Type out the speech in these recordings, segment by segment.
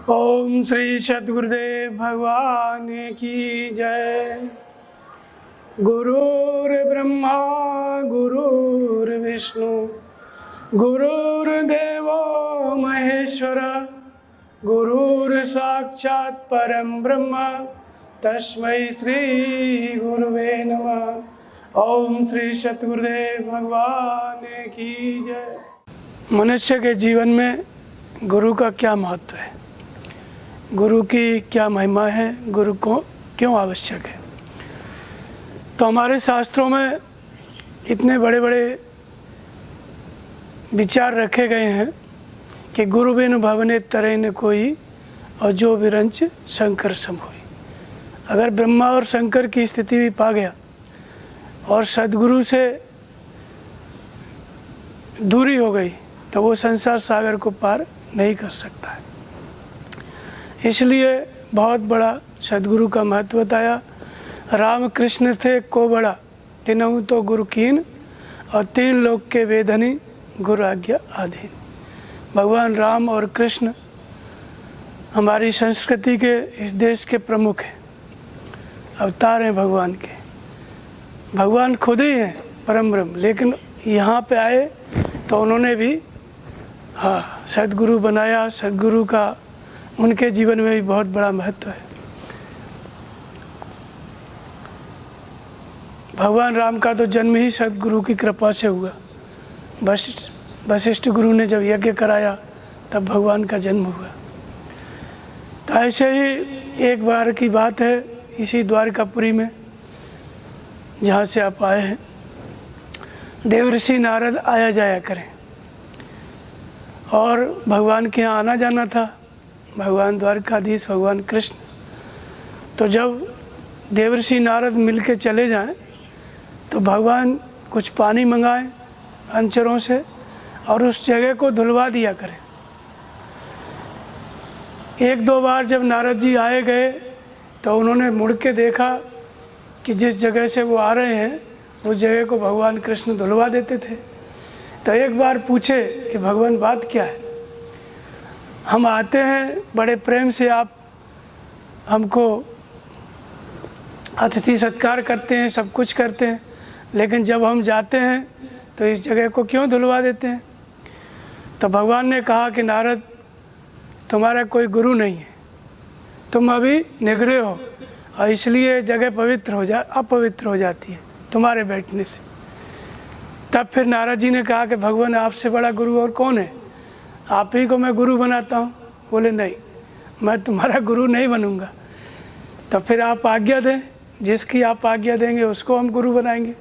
ओम श्री सद्गुरुदेव भगवान की जय। गुरुर् ब्रह्मा गुरुर्विष्णु गुरुर्देवो महेश्वर गुरुर् साक्षात् परम ब्रह्म तस्मै श्री गुरुवे नमः। ओम श्री सद्गुरुदेव भगवान की जय। मनुष्य के जीवन में गुरु का क्या महत्व है, गुरु की क्या महिमा है, गुरु को क्यों आवश्यक है। तो हमारे शास्त्रों में इतने बड़े बड़े विचार रखे गए हैं कि गुरु बिन भवने तरे न कोई और जो विरंच शंकर सम होई। अगर ब्रह्मा और शंकर की स्थिति भी पा गया और सद्गुरु से दूरी हो गई तो वो संसार सागर को पार नहीं कर सकता है। इसलिए बहुत बड़ा सद्गुरु का महत्व बताया। राम कृष्ण थे को बड़ा तिनहु तो गुरु कीन और तीन लोक के वेदनी गुरु आज्ञा आधीन। भगवान राम और कृष्ण हमारी संस्कृति के इस देश के प्रमुख हैं, अवतार हैं भगवान के। भगवान खुद ही हैं परम ब्रह्म, लेकिन यहाँ पे आए तो उन्होंने भी सद्गुरु बनाया। सद्गुरु का उनके जीवन में भी बहुत बड़ा महत्व है। भगवान राम का तो जन्म ही सद्गुरु की कृपा से हुआ। वशिष्ठ गुरु ने जब यज्ञ कराया तब भगवान का जन्म हुआ। तो ऐसे ही एक बार की बात है, इसी द्वारकापुरी में जहाँ से आप आए हैं, देवर्षि नारद आया जाया करें और भगवान के यहाँ आना जाना था। भगवान द्वारकाधीश भगवान कृष्ण, तो जब देवर्षि नारद मिल के चले जाएं तो भगवान कुछ पानी मंगाएं अंचरों से और उस जगह को धुलवा दिया करें। एक दो बार जब नारद जी आए गए तो उन्होंने मुड़ के देखा कि जिस जगह से वो आ रहे हैं उस जगह को भगवान कृष्ण धुलवा देते थे। तो एक बार पूछे कि भगवान बात क्या है, हम आते हैं बड़े प्रेम से, आप हमको अतिथि सत्कार करते हैं, सब कुछ करते हैं, लेकिन जब हम जाते हैं तो इस जगह को क्यों धुलवा देते हैं। तो भगवान ने कहा कि नारद, तुम्हारा कोई गुरु नहीं है, तुम अभी निगरे हो और इसलिए जगह अपवित्र हो जाती है तुम्हारे बैठने से। तब फिर नारद जी ने कहा कि भगवान आपसे बड़ा गुरु और कौन है, आप ही को मैं गुरु बनाता हूँ। बोले नहीं, मैं तुम्हारा गुरु नहीं बनूंगा। तो फिर आप आज्ञा दें, जिसकी आप आज्ञा देंगे उसको हम गुरु बनाएंगे।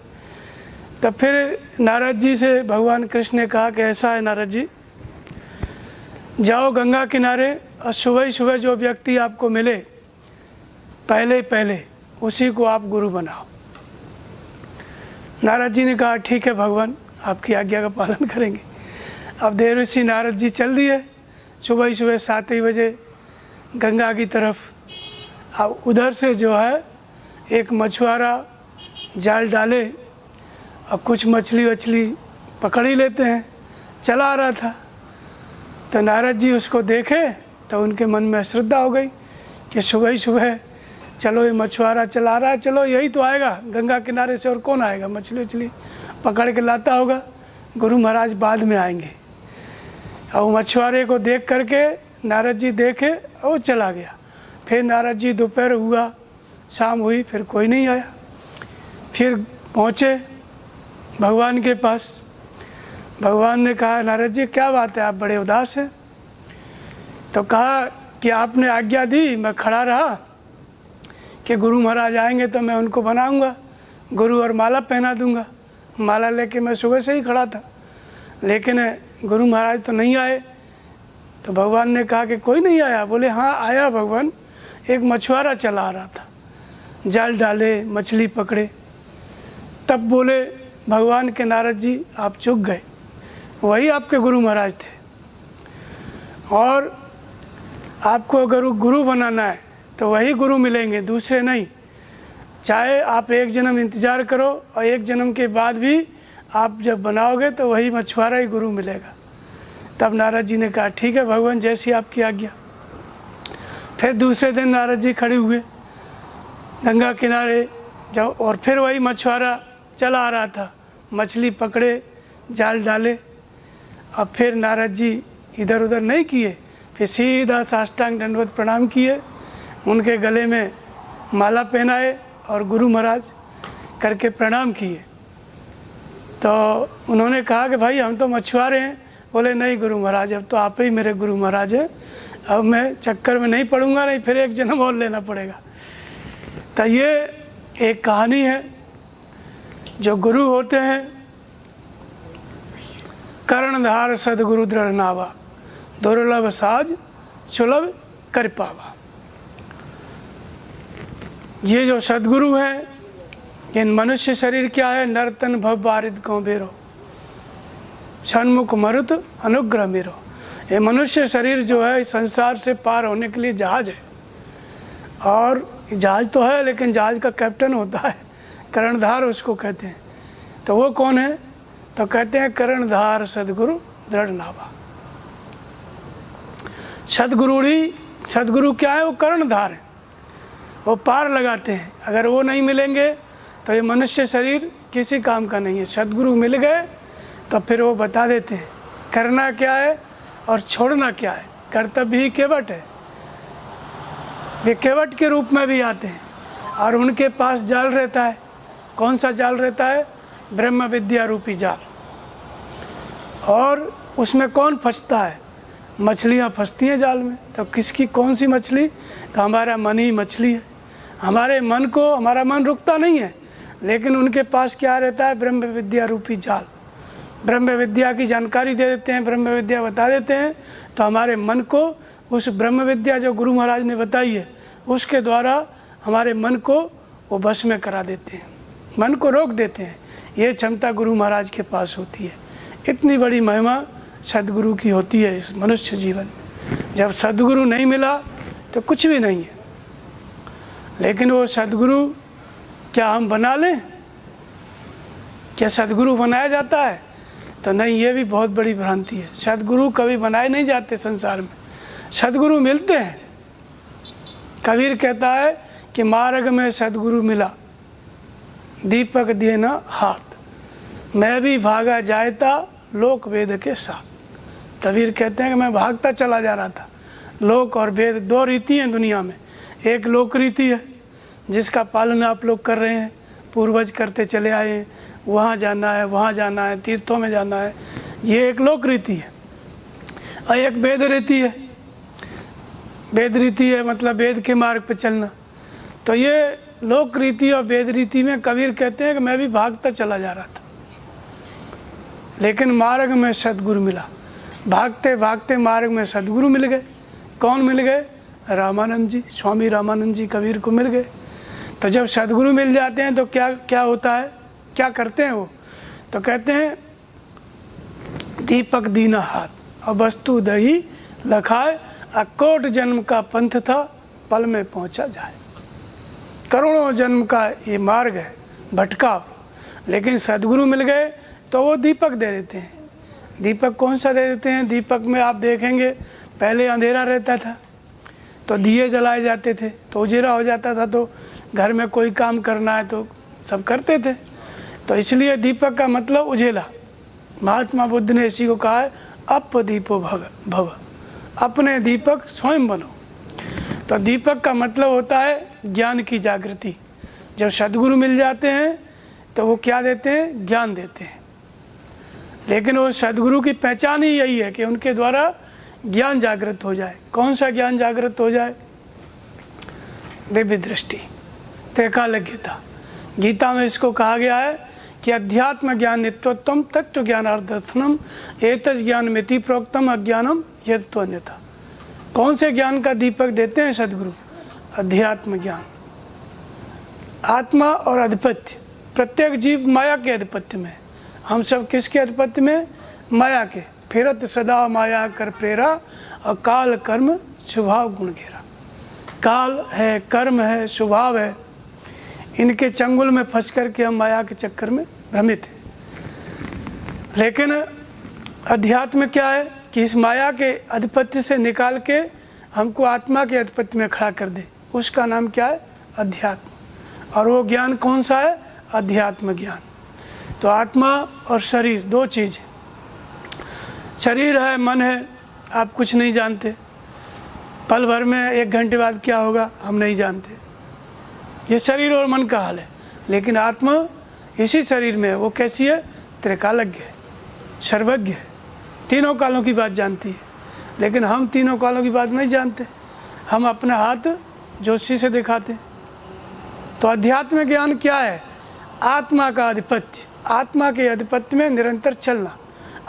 तब फिर नारद जी से भगवान कृष्ण ने कहा कि ऐसा है नारद जी, जाओ गंगा किनारे और सुबह ही सुबह जो व्यक्ति आपको मिले पहले उसी को आप गुरु बनाओ। नारद जी ने कहा ठीक है भगवान, आपकी आज्ञा का पालन करेंगे। अब देवर्षि नारद जी चल दिए सुबह ही सुबह 7 ही बजे गंगा की तरफ। अब उधर से जो है एक मछुआरा जाल डाले और कुछ मछली पकड़ ही लेते हैं, चला आ रहा था। तो नारद जी उसको देखे तो उनके मन में श्रद्धा हो गई कि सुबह ही सुबह चलो ये मछुआरा चला रहा है, चलो यही तो आएगा गंगा किनारे से, और कौन आएगा, मछली पकड़ के लाता होगा, गुरु महाराज बाद में आएंगे। और मछुआरे को देख करके नारद जी देखे और वो चला गया। फिर नारद जी दोपहर हुआ, शाम हुई, फिर कोई नहीं आया। फिर पहुँचे भगवान के पास। भगवान ने कहा नारद जी क्या बात है, आप बड़े उदास हैं। तो कहा कि आपने आज्ञा दी, मैं खड़ा रहा कि गुरु महाराज आएंगे तो मैं उनको बनाऊंगा गुरु और माला पहना दूंगा। माला लेके मैं सुबह से ही खड़ा था, लेकिन गुरु महाराज तो नहीं आए। तो भगवान ने कहा कि कोई नहीं आया। बोले हाँ आया भगवान, एक मछुआरा चला आ रहा था, जाल डाले, मछली पकड़े। तब बोले भगवान के नारद जी आप चूक गए, वही आपके गुरु महाराज थे। और आपको अगर गुरु बनाना है तो वही गुरु मिलेंगे, दूसरे नहीं। चाहे आप एक जन्म इंतज़ार करो और एक जन्म के बाद भी आप जब बनाओगे तो वही मछुआरा ही गुरु मिलेगा। तब नारद जी ने कहा ठीक है भगवान, जैसी आपकी आज्ञा। फिर दूसरे दिन नारद जी खड़े हुए गंगा किनारे, जब और फिर वही मछुआरा चला आ रहा था, मछली पकड़े, जाल डाले। अब फिर नारद जी इधर उधर नहीं किए, फिर सीधा साष्टांग दंडवत प्रणाम किए, उनके गले में माला पहनाए और गुरु महाराज करके प्रणाम किए। तो उन्होंने कहा कि भाई हम तो मछुआरे हैं। बोले नहीं गुरु महाराज, अब तो आप ही मेरे गुरु महाराज हैं, अब मैं चक्कर में नहीं पड़ूंगा, नहीं फिर एक जन्म और लेना पड़ेगा। तो ये एक कहानी है। जो गुरु होते हैं, कर्णधार सदगुरु दृढ़ नावा, दुर्लभ साज सुलभ कर पावा। ये जो सदगुरु हैं, इन मनुष्य शरीर क्या है, नर्तन भव बारिद कौ बेरो, सन्मुख मरुत अनुग्रह मेरो। ये मनुष्य शरीर जो है इस संसार से पार होने के लिए जहाज है, और जहाज तो है लेकिन जहाज का कैप्टन होता है, कर्णधार उसको कहते हैं। तो वो कौन है? तो कहते हैं कर्णधार सदगुरु दृढ़ नावा। सदगुरु क्या है? वो कर्णधार है, वो पार लगाते हैं। अगर वो नहीं मिलेंगे तो ये मनुष्य शरीर किसी काम का नहीं है। सदगुरु मिल गए तो फिर वो बता देते हैं करना क्या है और छोड़ना क्या है। कर्तव्य ही केवट है, वे केवट के रूप में भी आते हैं और उनके पास जाल रहता है। कौन सा जाल रहता है? ब्रह्म विद्या रूपी जाल। और उसमें कौन फंसता है? मछलियाँ फंसती हैं जाल में। तो किसकी कौन सी मछली? तो हमारा मन ही मछली है। हमारे मन को, हमारा मन रुकता नहीं है, लेकिन उनके पास क्या रहता है? ब्रह्म विद्या रूपी जाल। ब्रह्म विद्या की जानकारी दे देते हैं, ब्रह्म विद्या बता देते हैं, तो हमारे मन को उस ब्रह्म विद्या जो गुरु महाराज ने बताई है उसके द्वारा हमारे मन को वो बस में करा देते हैं, मन को रोक देते हैं। ये क्षमता गुरु महाराज के पास होती है। इतनी बड़ी महिमा सदगुरु की होती है इस मनुष्य जीवन में। जब सदगुरु नहीं मिला तो कुछ भी नहीं है। लेकिन वो सदगुरु क्या हम बना लें? क्या सदगुरु बनाया जाता है? तो नहीं, ये भी बहुत बड़ी भ्रांति है। सदगुरु कभी बनाए नहीं जाते संसार में, सदगुरु मिलते हैं। कबीर कहता है कि मार्ग में सदगुरु मिला, दीपक दिए न हाथ, मैं भी भागा जायता लोक वेद के साथ। कबीर कहते हैं कि मैं भागता चला जा रहा था। लोक और वेद दो रीति हैं दुनिया में। एक लोक रीति है जिसका पालन आप लोग कर रहे हैं, पूर्वज करते चले आए हैं, वहाँ जाना है, वहाँ जाना है, तीर्थों में जाना है, ये एक लोक रीति है। और एक वेद रीति है। वेद रीति है मतलब वेद के मार्ग पर चलना। तो ये लोक रीति और वेद रीति में कबीर कहते हैं कि मैं भी भागता चला जा रहा था, लेकिन मार्ग में सदगुरु मिला। भागते भागते मार्ग में सदगुरु मिल गए। कौन मिल गए? रामानंद जी, स्वामी रामानंद जी कबीर को मिल गए। तो जब सदगुरु मिल जाते हैं तो क्या क्या होता है, क्या करते हैं वो? तो कहते हैं दीपक दीना हाथ और वस्तु दही लखाए, अकोट जन्म का पंथ था पल में पहुंचा जाए। करोड़ों जन्म का ये मार्ग है, भटकाव, लेकिन सदगुरु मिल गए तो वो दीपक दे देते हैं। दीपक कौन सा दे देते हैं? दीपक में आप देखेंगे पहले अंधेरा रहता था तो दिए जलाए जाते थे, तो उजेरा हो जाता था, तो घर में कोई काम करना है तो सब करते थे। तो इसलिए दीपक का मतलब उजेला। महात्मा बुद्ध ने इसी को कहा है अप दीपो भव, अपने दीपक स्वयं बनो। तो दीपक का मतलब होता है ज्ञान की जागृति। जब सदगुरु मिल जाते हैं तो वो क्या देते हैं? ज्ञान देते हैं। लेकिन वो सदगुरु की पहचान ही यही है कि उनके द्वारा ज्ञान जागृत हो जाए। कौन सा ज्ञान जागृत हो जाए? दिव्य दृष्टि, त्रैकालज्ञता। गीता में इसको कहा गया है कि अध्यात्म ज्ञान नित्यत्वम तत्व ज्ञानार्थनम एतज ज्ञान मिति प्रोक्तम अज्ञानम यत्वन्यथा। कौन से ज्ञान का दीपक देते हैं सदगुरु? अध्यात्म ज्ञान। आत्मा और अधिपत्य, प्रत्येक जीव माया के अधिपत्य में। हम सब किसके अधिपत्य में? माया के। फिरत सदा माया कर प्रेरा और काल कर्म स्वभाव गुण घेरा। काल है, कर्म है, स्वभाव है, इनके चंगुल में फंस करके हम माया के चक्कर में भ्रमित हैं। लेकिन अध्यात्म क्या है कि इस माया के अधिपत्य से निकाल के हमको आत्मा के अधिपत्य में खड़ा कर दे, उसका नाम क्या है? अध्यात्म। और वो ज्ञान कौन सा है? अध्यात्म ज्ञान। तो आत्मा और शरीर दो चीज़, शरीर है, मन है, आप कुछ नहीं जानते, पल भर में 1 घंटे बाद क्या होगा हम नहीं जानते, ये शरीर और मन का हाल है। लेकिन आत्मा इसी शरीर में है, वो कैसी है? त्रिकालज्ञ है, सर्वज्ञ है, तीनों कालों की बात जानती है। लेकिन हम तीनों कालों की बात नहीं जानते, हम अपना हाथ ज्योतिषी से दिखाते हैं। तो अध्यात्म ज्ञान क्या है? आत्मा का आधिपत्य, आत्मा के आधिपत्य में निरंतर चलना,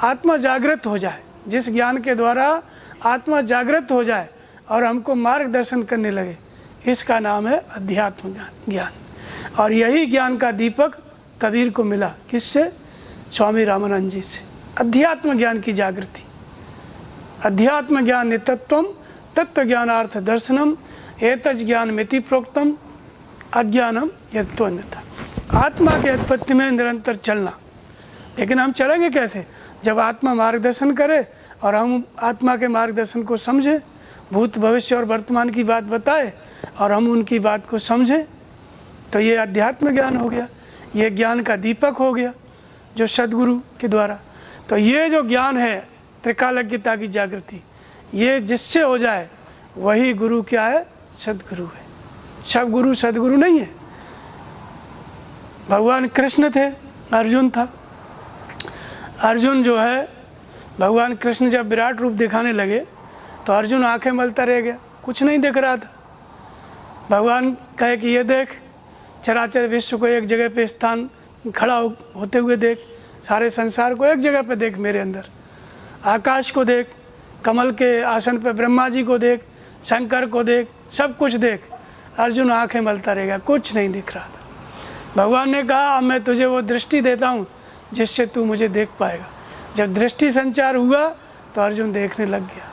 आत्मा जागृत हो जाए, जिस ज्ञान के द्वारा आत्मा जागृत हो जाए और हमको मार्गदर्शन करने लगे, इसका नाम है अध्यात्म ज्ञान। और यही ज्ञान का दीपक कबीर को मिला, किससे? स्वामी रामानंद जी से। अध्यात्म ज्ञान की जागृति, अध्यात्म ज्ञान नित्यत्वम तत्व ज्ञानार्थ दर्शनम एतज ज्ञान मिति प्रोक्तम अज्ञानम यत्वन्यथा। आत्मा के उत्पत्ति में निरंतर चलना। लेकिन हम चलेंगे कैसे? जब आत्मा मार्गदर्शन करे और हम आत्मा के मार्गदर्शन को समझें, भूत भविष्य और वर्तमान की बात बताए और हम उनकी बात को समझें, तो ये अध्यात्म ज्ञान हो गया, ये ज्ञान का दीपक हो गया जो सदगुरु के द्वारा। तो ये जो ज्ञान है त्रिकालज्ञता की जागृति, ये जिससे हो जाए वही गुरु क्या है? सदगुरु है। सब गुरु सदगुरु नहीं है। भगवान कृष्ण थे, अर्जुन था। अर्जुन जो है, भगवान कृष्ण जब विराट रूप दिखाने लगे तो अर्जुन आंखें मलता रह गया, कुछ नहीं दिख रहा था। भगवान कहे कि ये देख, चराचर विश्व को एक जगह पे स्थान खड़ा होते हुए देख, सारे संसार को एक जगह पे देख, मेरे अंदर आकाश को देख, कमल के आसन पे ब्रह्मा जी को देख, शंकर को देख, सब कुछ देख। अर्जुन आंखें मलता रहेगा, कुछ नहीं दिख रहा था। भगवान ने कहा अब मैं तुझे वो दृष्टि देता हूँ जिससे तू मुझे देख पाएगा। जब दृष्टि संचार हुआ तो अर्जुन देखने लग गया।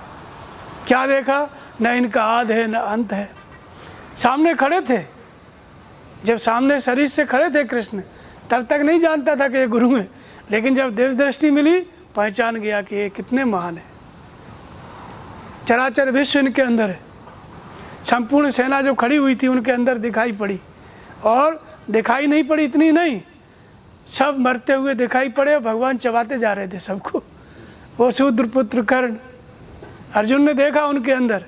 क्या देखा? न इनका आद है न अंत है। सामने खड़े थे, जब सामने शरीर से खड़े थे कृष्ण, तब तक नहीं जानता था कि ये गुरु है। लेकिन जब दिव्य दृष्टि मिली, पहचान गया कि ये कितने महान है। चराचर विश्व इनके अंदर है। संपूर्ण सेना जो खड़ी हुई थी उनके अंदर दिखाई पड़ी, और दिखाई नहीं पड़ी इतनी नहीं, सब मरते हुए दिखाई पड़े। भगवान चबाते जा रहे थे सबको। वो शूद्र पुत्र कर्ण, अर्जुन ने देखा उनके अंदर।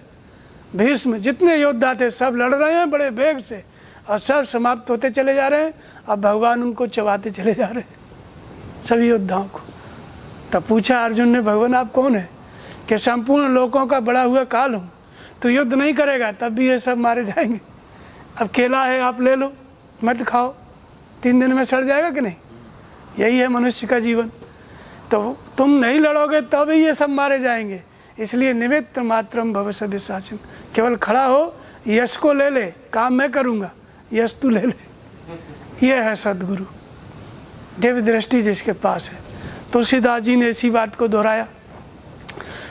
भीष्म, जितने योद्धा थे सब लड़ रहे हैं बड़े वेग से और सब समाप्त होते चले जा रहे हैं। अब भगवान उनको चबाते चले जा रहे हैं, सभी योद्धाओं को। तब पूछा अर्जुन ने, भगवान आप कौन है? कि संपूर्ण लोकों का बड़ा हुआ काल हूँ, तो युद्ध नहीं करेगा तब भी ये सब मारे जाएंगे। अब केला है आप ले लो, मत खाओ, 3 दिन में सड़ जाएगा कि नहीं? यही है मनुष्य का जीवन। तो तुम नहीं लड़ोगे तब ही ये सब मारे जाएंगे। इसलिए निमित्त मात्रम भवस्य विशासन, केवल खड़ा हो, यश को ले ले, काम मैं करूँगा, यश तू ले ले। ये है सदगुरु, दिव्य दृष्टि जिसके पास है। तुलसीदास जी ने इसी बात को दोहराया।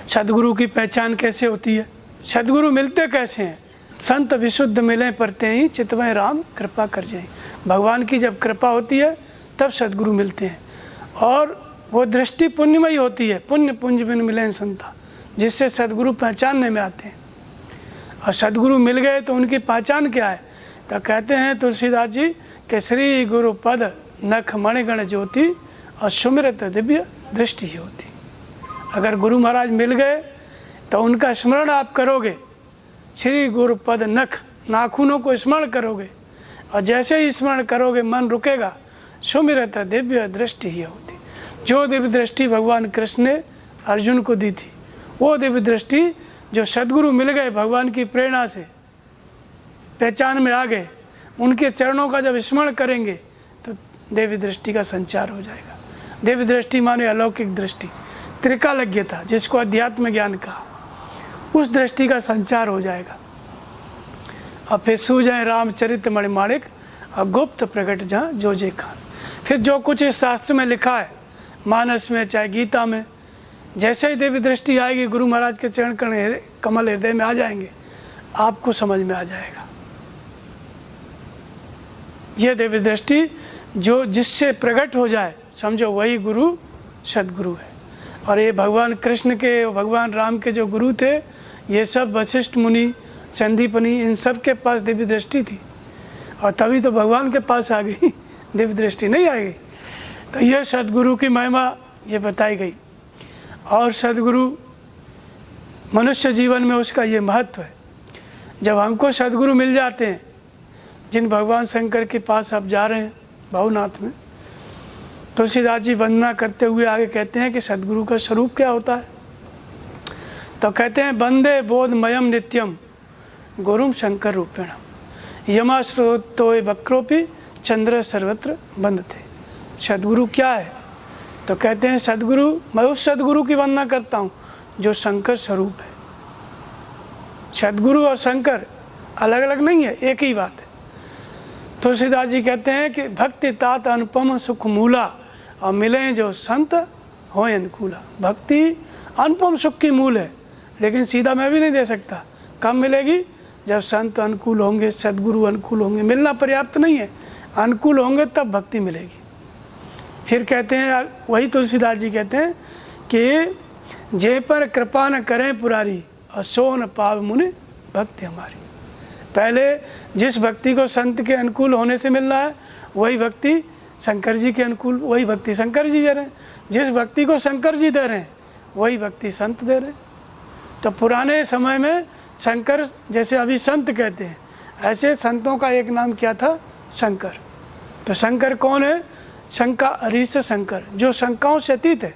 सदगुरु की पहचान कैसे होती है? सदगुरु मिलते कैसे हैं? संत विशुद्ध मिले परते ही चितवय राम कृपा कर जाए। भगवान की जब कृपा होती है तब सदगुरु मिलते हैं, और वो दृष्टि पुण्यमयी होती है। पुण्य पुंज बिन मिले संता, जिससे सदगुरु पहचानने में आते हैं। और सदगुरु मिल गए तो उनकी पहचान क्या है? तो कहते हैं तुलसीदास जी कि श्री गुरु पद नख मणिगण ज्योति और सुमिरत दिव्य दृष्टि होती। अगर गुरु महाराज मिल गए तो उनका स्मरण आप करोगे, श्री गुरु पद नख, नाखूनों को स्मरण करोगे, और जैसे ही स्मरण करोगे मन रुकेगा, सुमिरत दिव्य दृष्टि ही होती। जो दिव्य दृष्टि भगवान कृष्ण ने अर्जुन को दी थी, वो दिव्य दृष्टि जो सदगुरु मिल गए भगवान की प्रेरणा से, पहचान में आ गए, उनके चरणों का जब स्मरण करेंगे तो दिव्य दृष्टि का संचार हो जाएगा। दिव्य दृष्टि माने अलौकिक दृष्टि, त्रिकालज्ञता, जिसको अध्यात्म ज्ञान कहा, उस दृष्टि का संचार हो जाएगा। और फिर सू जाए रामचरित मणिमाणिक और गुप्त प्रकट जहाँ जो जे खान। फिर जो कुछ इस शास्त्र में लिखा है, मानस में चाहे गीता में, जैसे ही दिव्य दृष्टि आएगी, गुरु महाराज के चरण कमल हृदय में आ जाएंगे, आपको समझ में आ जाएगा। यह दिव्य दृष्टि जो जिससे प्रकट हो जाए, समझो वही गुरु सदगुरु है। और ये भगवान कृष्ण के, भगवान राम के जो गुरु थे, ये सब वशिष्ठ मुनि, संदीपनी, इन सब के पास दिव्य दृष्टि थी, और तभी तो भगवान के पास आ गई, दिव्य दृष्टि नहीं आएगी। तो ये सदगुरु की महिमा ये बताई गई। और सदगुरु मनुष्य जीवन में उसका ये महत्व है। जब हमको सदगुरु मिल जाते हैं, जिन भगवान शंकर के पास आप जा रहे हैं भावनाथ में, तुलसीदास जी वंदना करते हुए आगे कहते हैं कि सदगुरु का स्वरूप क्या होता है। तो कहते हैं वंदे बोधमयम नित्यम गुरुम शंकर रूपेण यमाश्रोतोय वक्रोपि चंद्र सर्वत्र बंधते। सदगुरु क्या है? तो कहते हैं सदगुरु, मैं उस सदगुरु की वंदना करता हूँ जो शंकर स्वरूप है। सदगुरु और शंकर अलग अलग नहीं है, एक ही बात है। तुलसीदास जी कहते हैं कि भक्ति तात अनुपम सुख मूला, और मिले जो संत हो अनुकूला। भक्ति अनुपम सुख की मूल है, लेकिन सीधा मैं भी नहीं दे सकता। कब मिलेगी? जब संत अनुकूल होंगे, सदगुरु अनुकूल होंगे। मिलना पर्याप्त नहीं है, अनुकूल होंगे तब भक्ति मिलेगी। फिर कहते हैं, वही तुलसीदास जी कहते हैं कि जे पर कृपा न करें पुरारी, और सो न पाव मुनि भक्ति हमारी। पहले जिस भक्ति को संत के अनुकूल होने से मिलना है, वही भक्ति शंकर जी के अनुकूल, वही भक्ति शंकर जी दे रहे हैं। जिस भक्ति को शंकर जी दे रहे हैं, वही भक्ति संत दे रहे हैं। तो पुराने समय में शंकर, जैसे अभी संत कहते हैं, ऐसे संतों का एक नाम क्या था? शंकर। तो शंकर कौन है? शंका अरीस शंकर, जो शंकाओं से अतीत है,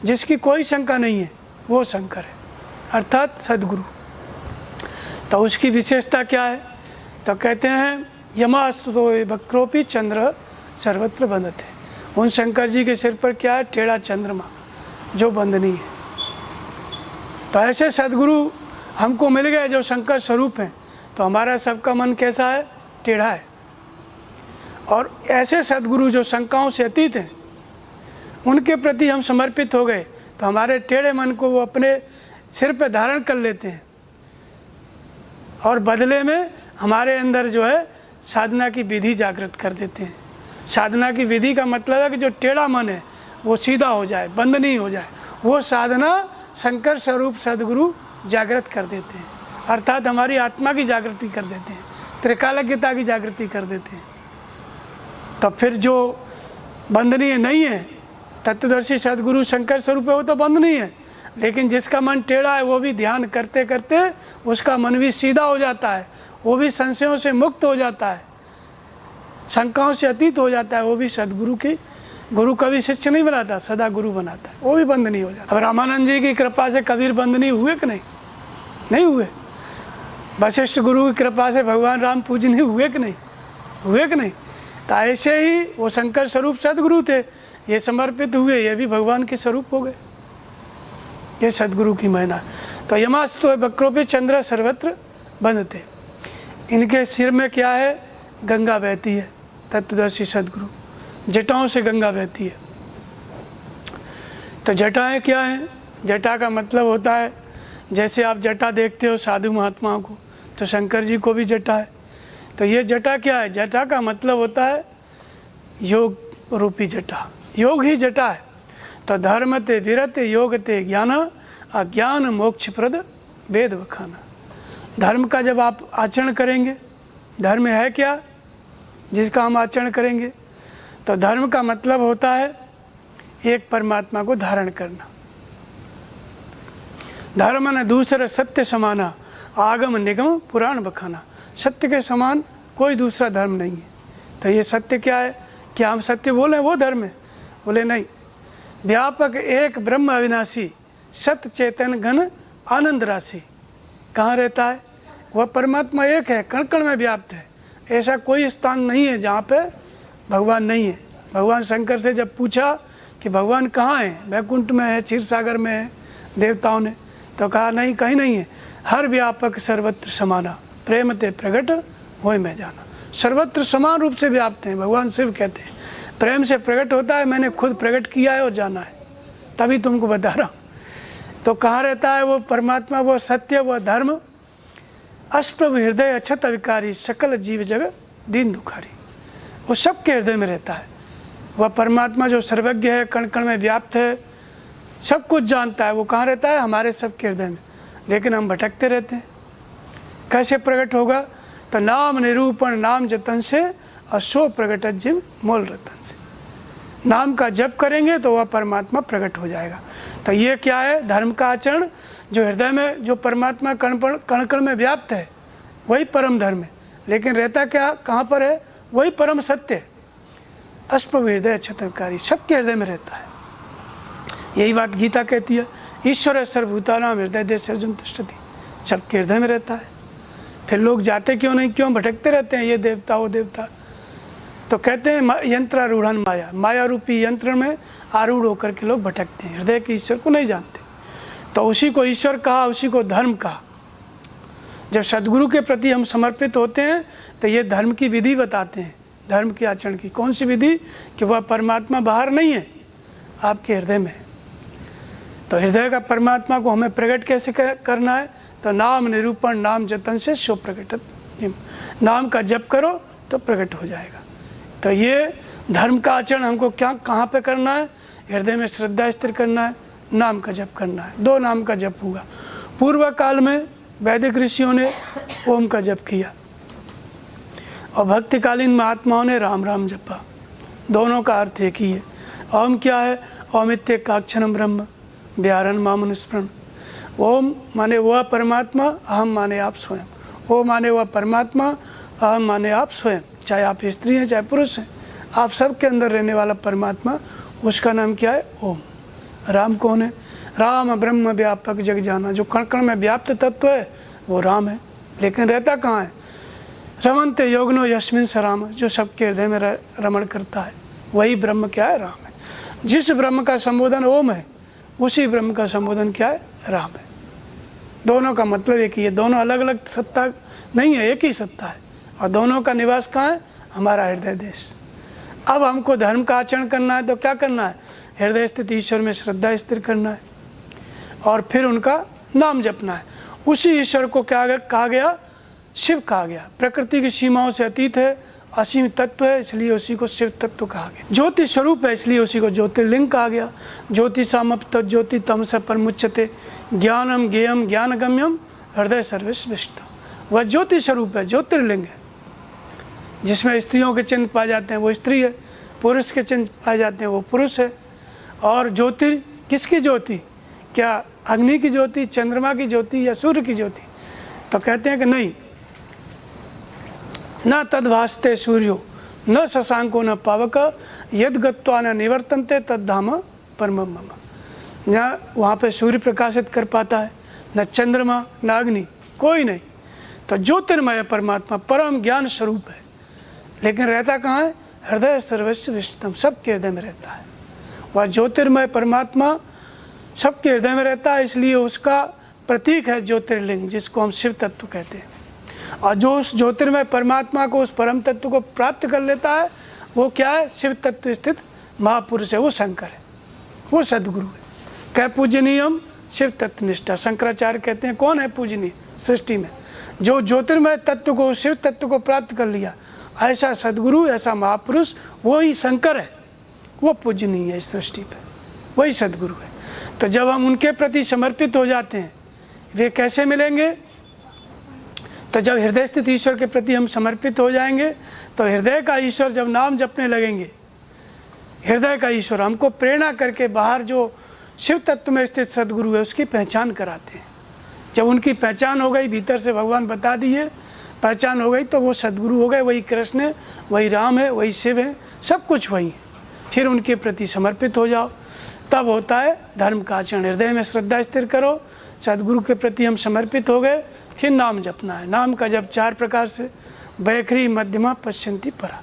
जिसकी कोई शंका नहीं है, वो शंकर है, अर्थात सदगुरु। तो उसकी विशेषता क्या है? तो कहते हैं यमाश्रोतोय वक्रोपि चंद्र सर्वत्र बंधते। उन शंकर जी के सिर पर क्या है? टेढ़ा चंद्रमा, जो बंधनीय है। तो ऐसे सदगुरु हमको मिल गए जो शंकर स्वरूप हैं, तो हमारा सबका मन कैसा है? टेढ़ा है। और ऐसे सदगुरु जो शंकाओं से अतीत हैं, उनके प्रति हम समर्पित हो गए, तो हमारे टेढ़े मन को वो अपने सिर पे धारण कर लेते हैं, और बदले में हमारे अंदर जो है साधना की विधि जागृत कर देते हैं। साधना की विधि का मतलब है कि जो टेढ़ा मन है वो सीधा हो जाए, बंद नहीं हो जाए। वो साधना शंकर स्वरूप सदगुरु जागृत कर देते हैं, अर्थात हमारी आत्मा की जागृति कर देते हैं, त्रिकालज्ञता की जागृति कर देते हैं। तो फिर जो बंधनीय नहीं है, तत्वदर्शी सदगुरु शंकर स्वरूप है, वो तो बंद नहीं है। लेकिन जिसका मन टेढ़ा है, वो भी ध्यान करते करते उसका मन भी सीधा हो जाता है, वो भी संशयों से मुक्त हो जाता है, शंकाओं से अतीत हो जाता है। वो भी सदगुरु की, गुरु कभी शिष्य नहीं बनाता, सदा गुरु बनाता है, वो भी बंद नहीं हो जाता। अब रामानंद जी की कृपा से कबीर बंद नहीं हुए कि नहीं? नहीं हुए। वशिष्ठ गुरु की कृपा से भगवान राम पूजनीय हुए कि नहीं? हुए कि नहीं? तो ऐसे ही वो शंकर स्वरूप सदगुरु थे, ये समर्पित हुए, ये भी भगवान के स्वरूप हो गए। ये सदगुरु की महिमा। तो यमाश्रोतोय वक्रोपि चंद्र सर्वत्र बंधते। इनके सिर में क्या है? गंगा बहती है, तत्वदर्शी सदगुरु। जटाओं से गंगा बहती है। तो जटाएं क्या है? जटा का मतलब होता है, जैसे आप जटा देखते हो साधु महात्माओं को, तो शंकर जी को भी जटा है। तो ये जटा क्या है? जटा का मतलब होता है योग रूपी जटा, योग ही जटा है। तो धर्म ते विरत योग ते ज्ञान, अज्ञान मोक्ष प्रद वेद वखाना। धर्म का जब आप आचरण करेंगे, धर्म है क्या जिसका हम आचरण करेंगे? तो धर्म का मतलब होता है एक परमात्मा को धारण करना। धर्म न दूसरा सत्य समाना, आगम निगम पुराण बखाना। सत्य के समान कोई दूसरा धर्म नहीं है। तो ये सत्य क्या है? क्या हम सत्य बोले वो धर्म है? बोले नहीं। व्यापक एक ब्रह्म अविनाशी, सत्य चेतन घन आनंद राशि। कहाँ रहता है? वह परमात्मा एक है, कण कण में व्याप्त है। ऐसा कोई स्थान नहीं है जहाँ पे भगवान नहीं है। भगवान शंकर से जब पूछा कि भगवान कहाँ है, वैकुंठ में है, क्षीर सागर में है, देवताओं ने, तो कहा नहीं, कहीं नहीं है। हर व्यापक सर्वत्र समाना, प्रेम ते प्रगट होय मैं जाना। सर्वत्र समान रूप से व्याप्त हैं। भगवान शिव कहते हैं प्रेम से प्रकट होता है, मैंने खुद प्रकट किया है और जाना है, तभी तुमको बता रहा हूँ। तो कहाँ रहता है वो परमात्मा? वो सत्य, वो धर्म। अस्प्रभ हृदय अक्षत अविकारी, सकल जीव जग दीन दुखारी। वो सबके हृदय में रहता है। वह परमात्मा जो सर्वज्ञ है, कण कण में व्याप्त है, सब कुछ जानता है, वो कहाँ रहता है? हमारे सबके हृदय में। लेकिन हम भटकते रहते हैं। कैसे प्रकट होगा? तो नाम निरूपण नाम जतन से अशो प्रकट जिम मोल रतन से। नाम का जप करेंगे तो वह परमात्मा प्रकट हो जाएगा। तो ये क्या है? धर्म का आचरण जो हृदय में, जो परमात्मा कण कण में व्याप्त है, वही परम धर्म है। लेकिन रहता क्या कहाँ पर है? वही परम सत्य है। अष्टभ हृदय क्षत्रकारी, सबके हृदय में रहता है। यही बात गीता कहती है, ईश्वर सर्वभूतानां हृदय देश अर्जुन तिष्ठति, सबके हृदय में रहता है। फिर लोग जाते क्यों नहीं, क्यों भटकते रहते हैं, ये देवता वो देवता? तो कहते हैं यंत्रारूढ़ माया, माया रूपी यंत्र में आरूढ़ होकर के लोग भटकते हैं, हृदय के ईश्वर को नहीं जानते। तो उसी को ईश्वर कहा, उसी को धर्म कहा। जब सदगुरु के प्रति हम समर्पित होते हैं तो ये धर्म की विधि बताते हैं, धर्म के आचरण की। कौन सी विधि? कि वह परमात्मा बाहर नहीं है, आपके हृदय में। तो हृदय का परमात्मा को हमें प्रकट कैसे करना है? तो नाम निरूपण नाम जतन से शो प्रकटत। नाम का जप करो तो प्रकट हो जाएगा। तो ये धर्म का आचरण हमको क्या कहाँ पे करना है? हृदय में श्रद्धा स्थिर करना है, नाम का जप करना है। 2 नाम का जप होगा। पूर्व काल में वैदिक ऋषियों ने ओम का जप किया और भक्तिकालीन महात्माओं ने राम राम जपा। दोनों का अर्थ एक ही है। ओम क्या है? ओमित्येकाक्षरम ब्रह्म व्याहरण मामनुस्मरण। ओम माने वह परमात्मा, अहम माने आप स्वयं। ओम माने वह परमात्मा, अहम माने आप स्वयं। चाहे आप स्त्री हैं चाहे पुरुष हैं, आप सबके अंदर रहने वाला परमात्मा, उसका नाम क्या है? ओम। राम कौन है? राम ब्रह्म व्यापक जग जाना, जो कण कण में व्याप्त तत्व है वो राम है। लेकिन रहता कहाँ है? रमनते योगनो यस्मिन स राम, जो सबके हृदय में रमण करता है, वही ब्रह्म क्या है? राम है। जिस ब्रह्म का संबोधन ओम है, उसी ब्रह्म का संबोधन क्या है? राम है। दोनों का मतलब एक ही है, दोनों अलग अलग सत्ता नहीं है, एक ही सत्ता है। और दोनों का निवास कहाँ है? हमारा हृदय देश। अब हमको धर्म का आचरण करना है तो क्या करना है? हृदय स्थित ईश्वर में श्रद्धा स्थिर करना है और फिर उनका नाम जपना है। उसी ईश्वर को क्या कहा गया? शिव कहा गया। प्रकृति की सीमाओं से अतीत है, असीम तत्व है, इसलिए उसी को शिव तत्व कहा गया। ज्योति स्वरूप है, इसलिए उसी को ज्योतिर्लिंग कहा गया। ज्योतिषामप तज्ज्योति तमस परमुच्यते ज्ञानम ज्ञेयम ज्ञानगम्यम हृदय सर्वस्विष्ट। वह ज्योति स्वरूप है, ज्योतिर्लिंग है। जिसमें स्त्रियों के चिन्ह पाए जाते हैं वो स्त्री है, पुरुष के चिन्ह पाए जाते हैं वो पुरुष है। और ज्योति किसकी ज्योति? क्या अग्नि की ज्योति, चंद्रमा की ज्योति या सूर्य की ज्योति? तो कहते हैं कि नहीं, न तद्भासते सूर्यो न शशांको न पावक यद गत्वा न निवर्तन्ते तद्धाम परमं मम। न वहाँ पे सूर्य प्रकाशित कर पाता है, न चंद्रमा न अग्नि, कोई नहीं। तो ज्योतिर्मय परमात्मा परम ज्ञान स्वरूप है। लेकिन रहता कहाँ है? हृदय सर्वस्व विष्णुतम, सबके हृदय में रहता है। वह ज्योतिर्मय परमात्मा सबके हृदय में रहता है, इसलिए उसका प्रतीक है ज्योतिर्लिंग, जिसको हम शिव तत्व कहते हैं। और जो उस ज्योतिर्मय परमात्मा को, उस परम तत्व को प्राप्त कर लेता है, वो क्या है? शिव तत्व स्थित महापुरुष है, वो शंकर है, वो सदगुरु है। क्या पूजनीयम? शिव तत्व निष्ठा। शंकराचार्य कहते हैं कौन है पूजनीय सृष्टि में? जो ज्योतिर्मय तत्व को, शिव तत्व को प्राप्त कर लिया, ऐसा सदगुरु, ऐसा महापुरुष, वो ही शंकर है, वो पूजनीय है इस सृष्टि पे, वही सदगुरु है। तो जब हम उनके प्रति समर्पित हो जाते हैं, वे कैसे मिलेंगे? तो जब हृदय स्थित ईश्वर के प्रति हम समर्पित हो जाएंगे तो हृदय का ईश्वर जब नाम जपने लगेंगे, हृदय का ईश्वर हमको प्रेरणा करके बाहर जो शिव तत्व में स्थित सदगुरु है उसकी पहचान कराते हैं। जब उनकी पहचान हो गई, भीतर से भगवान बता दिए, पहचान हो गई, तो वो सदगुरु हो गए, वही कृष्ण है, वही राम है, वही शिव है, सब कुछ वही है। फिर उनके प्रति समर्पित हो जाओ, तब होता है धर्म का आचरण। हृदय में श्रद्धा स्थिर करो, सदगुरु के प्रति हम समर्पित हो गए, फिर नाम जपना है। नाम का जप 4 प्रकार से, बैखरी मध्यमा पश्चिंती परा,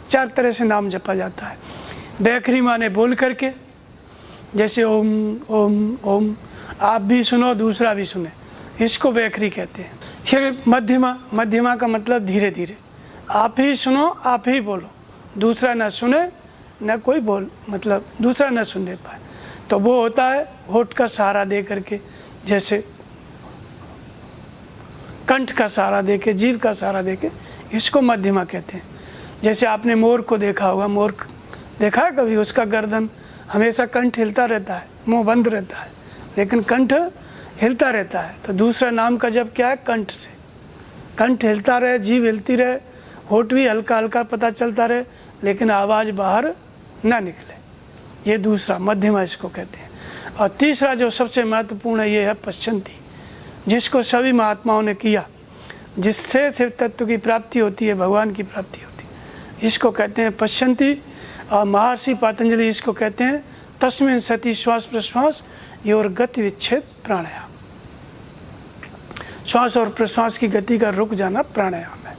4 तरह से नाम जपा जाता है। बैखरी माने बोल करके, जैसे ओम ओम ओम, आप भी सुनो दूसरा भी सुने, इसको बैखरी कहते हैं। फिर मध्यमा, मध्यमा का मतलब धीरे धीरे, आप ही सुनो आप ही बोलो, दूसरा न सुने न कोई बोल, मतलब दूसरा न सुन पाए, तो वो होता है होठ का सहारा दे करके, जैसे कंठ का सहारा देके, जीभ का सहारा देके, इसको मध्यमा कहते हैं। जैसे आपने मोर को देखा होगा, मोर देखा है कभी? उसका गर्दन हमेशा कंठ हिलता रहता है, मुंह बंद रहता है, लेकिन कंठ हिलता रहता है। तो दूसरा नाम का जप क्या है? कंठ से। कंठ हिलता रहे, जीभ हिलती रहे, होठ भी हल्का हल्का पता चलता रहे, लेकिन आवाज़ बाहर ना निकले। ये दूसरा मध्यमा इसको कहते हैं। और तीसरा जो सबसे महत्वपूर्ण है, ये है पश्चंती, जिसको सभी महात्माओं ने किया, जिससे शिव तत्व की प्राप्ति होती है, भगवान की प्राप्ति होती है। इसको कहते हैं पश्चंती। और महर्षि पतंजलि इसको कहते हैं तस्मिन् सति श्वास प्रश्वास योर गति विच्छेद प्राणायाम। श्वास और प्रश्वास की गति का रुक जाना प्राणायाम है।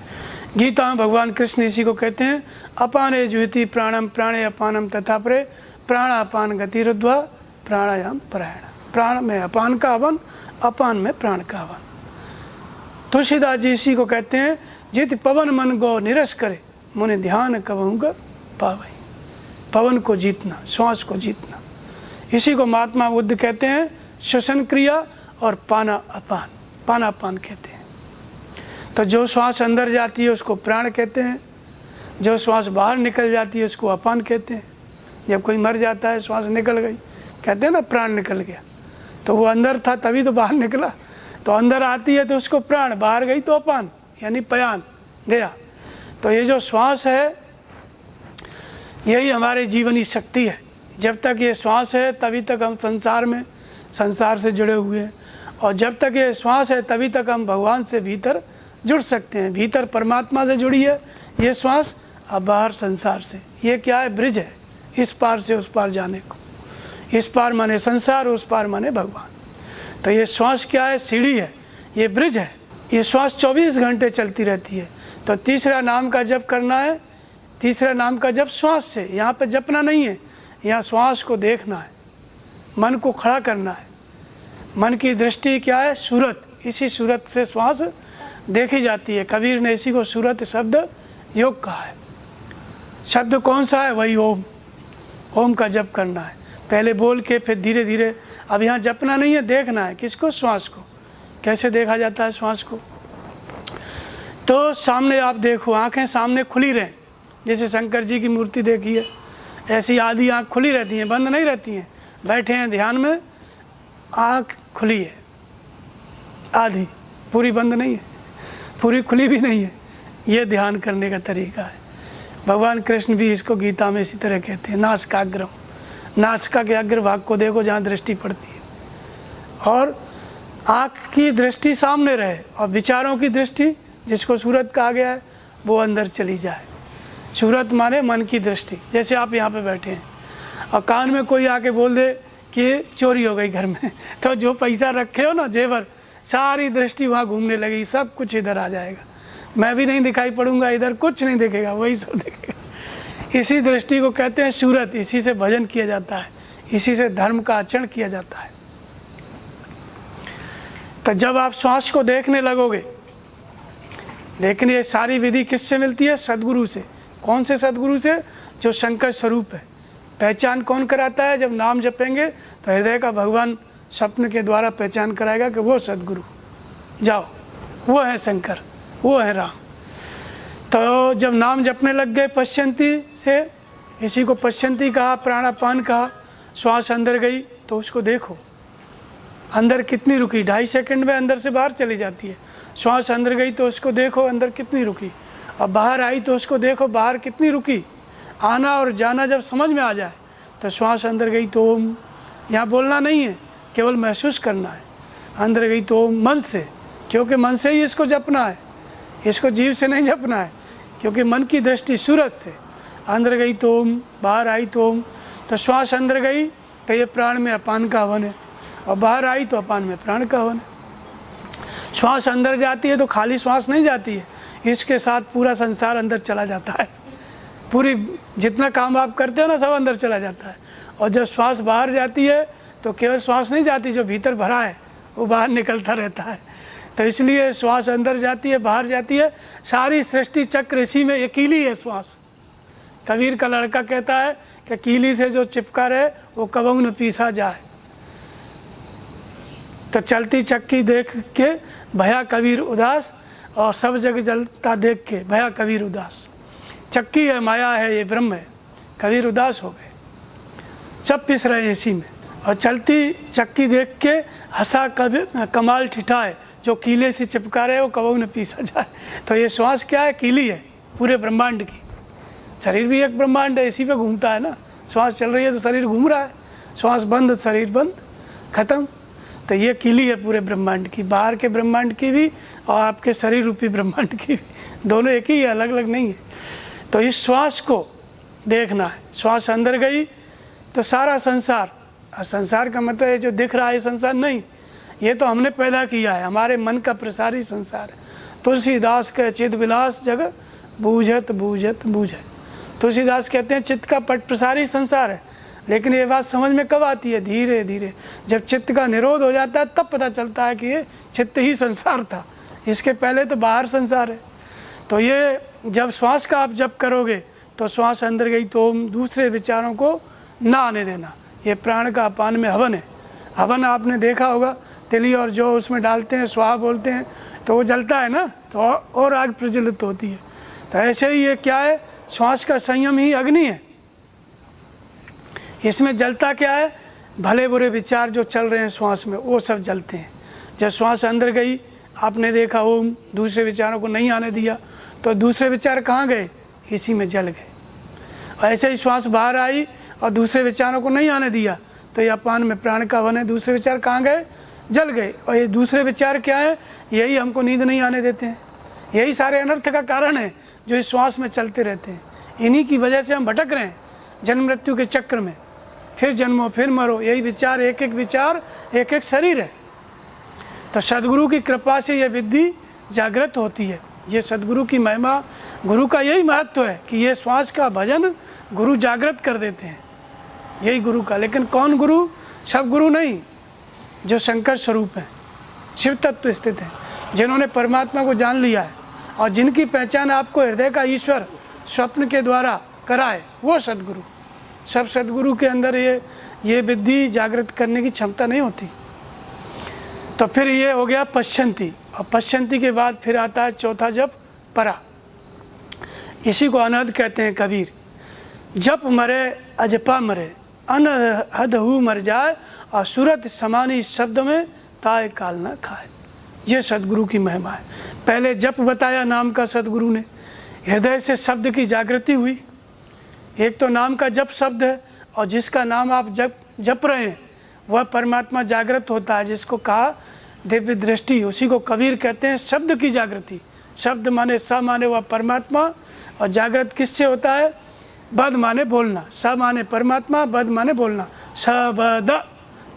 गीता में भगवान कृष्ण इसी को कहते हैं अपाने जुहिति प्राणम प्राणे अपानम तथा परे प्राणापान गतिरुद्ध्वा प्राणायाम परायण। प्राण में अपान का हवन, अपान में प्राण का हवन। तुलसीदास जी इसी को कहते हैं जित पवन मन गो निरस करे मुनि ध्यान कबहुगा पावई। पवन को जीतना, श्वास को जीतना। इसी को महात्मा बुद्ध कहते हैं श्वसन क्रिया और पाना अपान, पानापान कहते हैं। तो जो श्वास अंदर जाती है उसको प्राण कहते हैं, जो श्वास बाहर निकल जाती है उसको अपान कहते हैं। जब कोई मर जाता है, श्वास निकल गई, कहते हैं ना प्राण निकल गया, तो वो अंदर था तभी तो बाहर निकला। तो अंदर आती है तो उसको प्राण, बाहर गई तो अपान, यानी पयान गया। तो ये जो श्वास है यही हमारे जीवनी शक्ति है। जब तक ये श्वास है तभी तक हम संसार से जुड़े हुए हैं, और जब तक ये श्वास है तभी तक हम भगवान से भीतर जुड़ सकते हैं। भीतर परमात्मा से जुड़ी है ये श्वास, अब बाहर संसार से। ये क्या है? ब्रिज है, इस पार से उस पार जाने को। इस पार माने संसार, उस पार माने भगवान। तो ये श्वास क्या है? सीढ़ी है, ये ब्रिज है। ये श्वास 24 घंटे चलती रहती है। तो तीसरा नाम का जप करना है, तीसरा नाम का जप श्वास से। यहाँ पे जपना नहीं है, यहाँ श्वास को देखना है, मन को खड़ा करना है। मन की दृष्टि क्या है? सूरत। इसी सूरत से श्वास देखी जाती है। कबीर ने इसी को सूरत शब्द योग कहा है। शब्द कौन सा है? वही ओम। ओम का जप करना है, पहले बोल के फिर धीरे धीरे। अब यहाँ जपना नहीं है, देखना है। किसको? श्वास को। कैसे देखा जाता है श्वास को? तो सामने आप देखो, आंखें सामने खुली रहें। जैसे शंकर जी की मूर्ति देखी है, ऐसी आधी आँख खुली रहती हैं, बंद नहीं रहती हैं। बैठे हैं ध्यान में, आँख खुली है, आधी, पूरी बंद नहीं है, पूरी खुली भी नहीं है। ये ध्यान करने का तरीका है। भगवान कृष्ण भी इसको गीता में इसी तरह कहते हैं नासिकाग्रम। नासिका के अग्रभाग को देखो जहाँ दृष्टि पड़ती है, और आँख की दृष्टि सामने रहे, और विचारों की दृष्टि, जिसको सूरत कहा गया है, वो अंदर चली जाए। सूरत माने मन की दृष्टि। जैसे आप यहाँ पे बैठे हैं और कान में कोई आके बोल दे कि चोरी हो गई घर में, तो जो पैसा रखे हो ना, जेवर, सारी दृष्टि वहाँ घूमने लगी, सब कुछ इधर आ जाएगा। मैं भी नहीं दिखाई पड़ूंगा, इधर कुछ नहीं दिखेगा, वही सब दिखेगा। इसी दृष्टि को कहते हैं सूरत। इसी से भजन किया जाता है, इसी से धर्म का आचरण किया जाता है। तो जब आप श्वास को देखने लगोगे, लेकिन ये सारी विधि किससे मिलती है? सदगुरु से। कौन से सदगुरु से? जो शंकर स्वरूप है। पहचान कौन कराता है? जब नाम जपेंगे तो हृदय का भगवान स्वप्न के द्वारा पहचान कराएगा कि वो सदगुरु, जाओ, वो है शंकर, वो है राम। तो जब नाम जपने लग गए पश्चंती से, इसी को पश्चंती कहा, प्राणापान कहा। श्वास अंदर गई तो उसको देखो, अंदर कितनी रुकी। 2.5 सेकंड में अंदर से बाहर चली जाती है। श्वास अंदर गई तो उसको देखो, अंदर कितनी रुकी। अब बाहर आई तो उसको देखो, बाहर कितनी रुकी। आना और जाना जब समझ में आ जाए तो श्वास अंदर गई तो ओम। यहाँ बोलना नहीं है, केवल महसूस करना है। अंदर गई तो ओम मन से, क्योंकि मन से ही इसको जपना है, इसको जीव से नहीं जपना है, क्योंकि मन की दृष्टि सूरत से। अंदर गई तो ओम, बाहर आई तो ओम। तो श्वास अंदर गई तो ये प्राण में अपान का हवन है, और बाहर आई तो अपान में प्राण का हवन है। श्वास अंदर जाती है तो खाली श्वास नहीं जाती है, इसके साथ पूरा संसार अंदर चला जाता है। पूरी जितना काम आप करते हो ना, सब अंदर चला जाता है। और जब श्वास बाहर जाती है तो केवल श्वास नहीं जाती, जो भीतर भरा है वो बाहर निकलता रहता है। तो इसलिए श्वास अंदर जाती है, बाहर जाती है। सारी सृष्टि चक्र इसी में, ये कीली है श्वास। कबीर का लड़का कहता है कि कीली से जो चिपका रहे वो कबहू न पीसा जाए। तो चलती चक्की देख के भया कबीर उदास, और सब जगह जलता देख के भया कबीर उदास। चक्की है, माया है, ये ब्रह्म है। कबीर उदास हो गए, सब पिस रहे हैं इसी में। और चलती चक्की देख के हंसा कमाल ठिठाए, जो कीले से चिपका रहे वो कबहू न पीसा जाए। तो ये श्वास क्या है? कीली है पूरे ब्रह्मांड की। शरीर भी एक ब्रह्मांड है, इसी पे घूमता है ना। श्वास चल रही है तो शरीर घूम रहा है, श्वास बंद शरीर बंद, खत्म। तो ये कीली है पूरे ब्रह्मांड की, बाहर के ब्रह्मांड की भी और आपके शरीर रूपी ब्रह्मांड की भी, दोनों एक ही है, अलग अलग नहीं है। तो इस श्वास को देखना है। श्वास अंदर गई तो सारा संसार, संसार का मतलब है जो दिख रहा है संसार नहीं, ये तो हमने पैदा किया है, हमारे मन का प्रसारी संसार है। तुलसीदास के चिद विलास जग बूझत बूझत बूझे। तुलसीदास कहते हैं चित्त का पट प्रसारी संसार है, लेकिन ये बात समझ में कब आती है? धीरे धीरे, जब चित्त का निरोध हो जाता है तब पता चलता है कि ये चित्त ही संसार था, इसके पहले तो बाहर संसार है। तो ये जब श्वास का आप जप करोगे तो श्वास अंदर गई तो दूसरे विचारों को ना आने देना। ये प्राण का अपान में हवन है। हवन आपने देखा होगा, तिली और जो उसमें डालते हैं, स्वाहा बोलते हैं तो वो जलता है ना, तो और आग प्रज्वलित होती है। तो ऐसे ही ये क्या है? श्वास का संयम ही अग्नि है। इसमें जलता क्या है? भले बुरे विचार जो चल रहे हैं श्वास में वो सब जलते हैं। जब श्वास अंदर गई, आपने देखा ओम, दूसरे विचारों को नहीं आने दिया तो दूसरे विचार कहाँ गए? इसी में जल गए। और ऐसे ही श्वास बाहर आई और दूसरे विचारों को नहीं आने दिया तो ये अपान में प्राण का वन है, दूसरे विचार कहाँ गए? जल गए। और ये दूसरे विचार क्या है? यही हमको नींद नहीं आने देते हैं, यही सारे अनर्थ का कारण है जो इस श्वास में चलते रहते हैं। इन्हीं की वजह से हम भटक रहे हैं जन्म मृत्यु के चक्र में, फिर जन्मो फिर मरो, यही विचार, एक एक विचार एक एक शरीर है। तो सदगुरु की कृपा से यह विद्धि जागृत होती है। ये सदगुरु की महिमा, गुरु का यही महत्व है कि ये श्वास का भजन गुरु जागृत कर देते हैं, यही गुरु का। लेकिन कौन गुरु? सब गुरु नहीं, जो शंकर स्वरूप है, शिव तत्व स्थित है, जिन्होंने परमात्मा को जान लिया है और जिनकी पहचान आपको हृदय का ईश्वर स्वप्न के द्वारा कराए, वो सदगुरु। सब सदगुरु के अंदर ये विद्धि जागृत करने की क्षमता नहीं होती। तो फिर ये हो गया पश्चंती, और पश्चंती के बाद फिर आता है चौथा जप, परा। इसी को अनहद कहते हैं कबीर। जप मरे अजपा मरे, अनहद हु मर जाए, और सूरत समानी शब्द में ताए काल न खाए। ये सदगुरु की महिमा है। पहले जप बताया नाम का सदगुरु ने, हृदय से शब्द की जागृति हुई। एक तो नाम का जप शब्द है, और जिसका नाम आप जप रहे हैं वह परमात्मा जागृत होता है, जिसको कहा दिव्य दृष्टि। उसी को कबीर कहते हैं शब्द की जागृति। शब्द माने स माने वह परमात्मा, और जागृत किससे होता है? बद माने बोलना, स माने परमात्मा, बद माने बोलना, सबद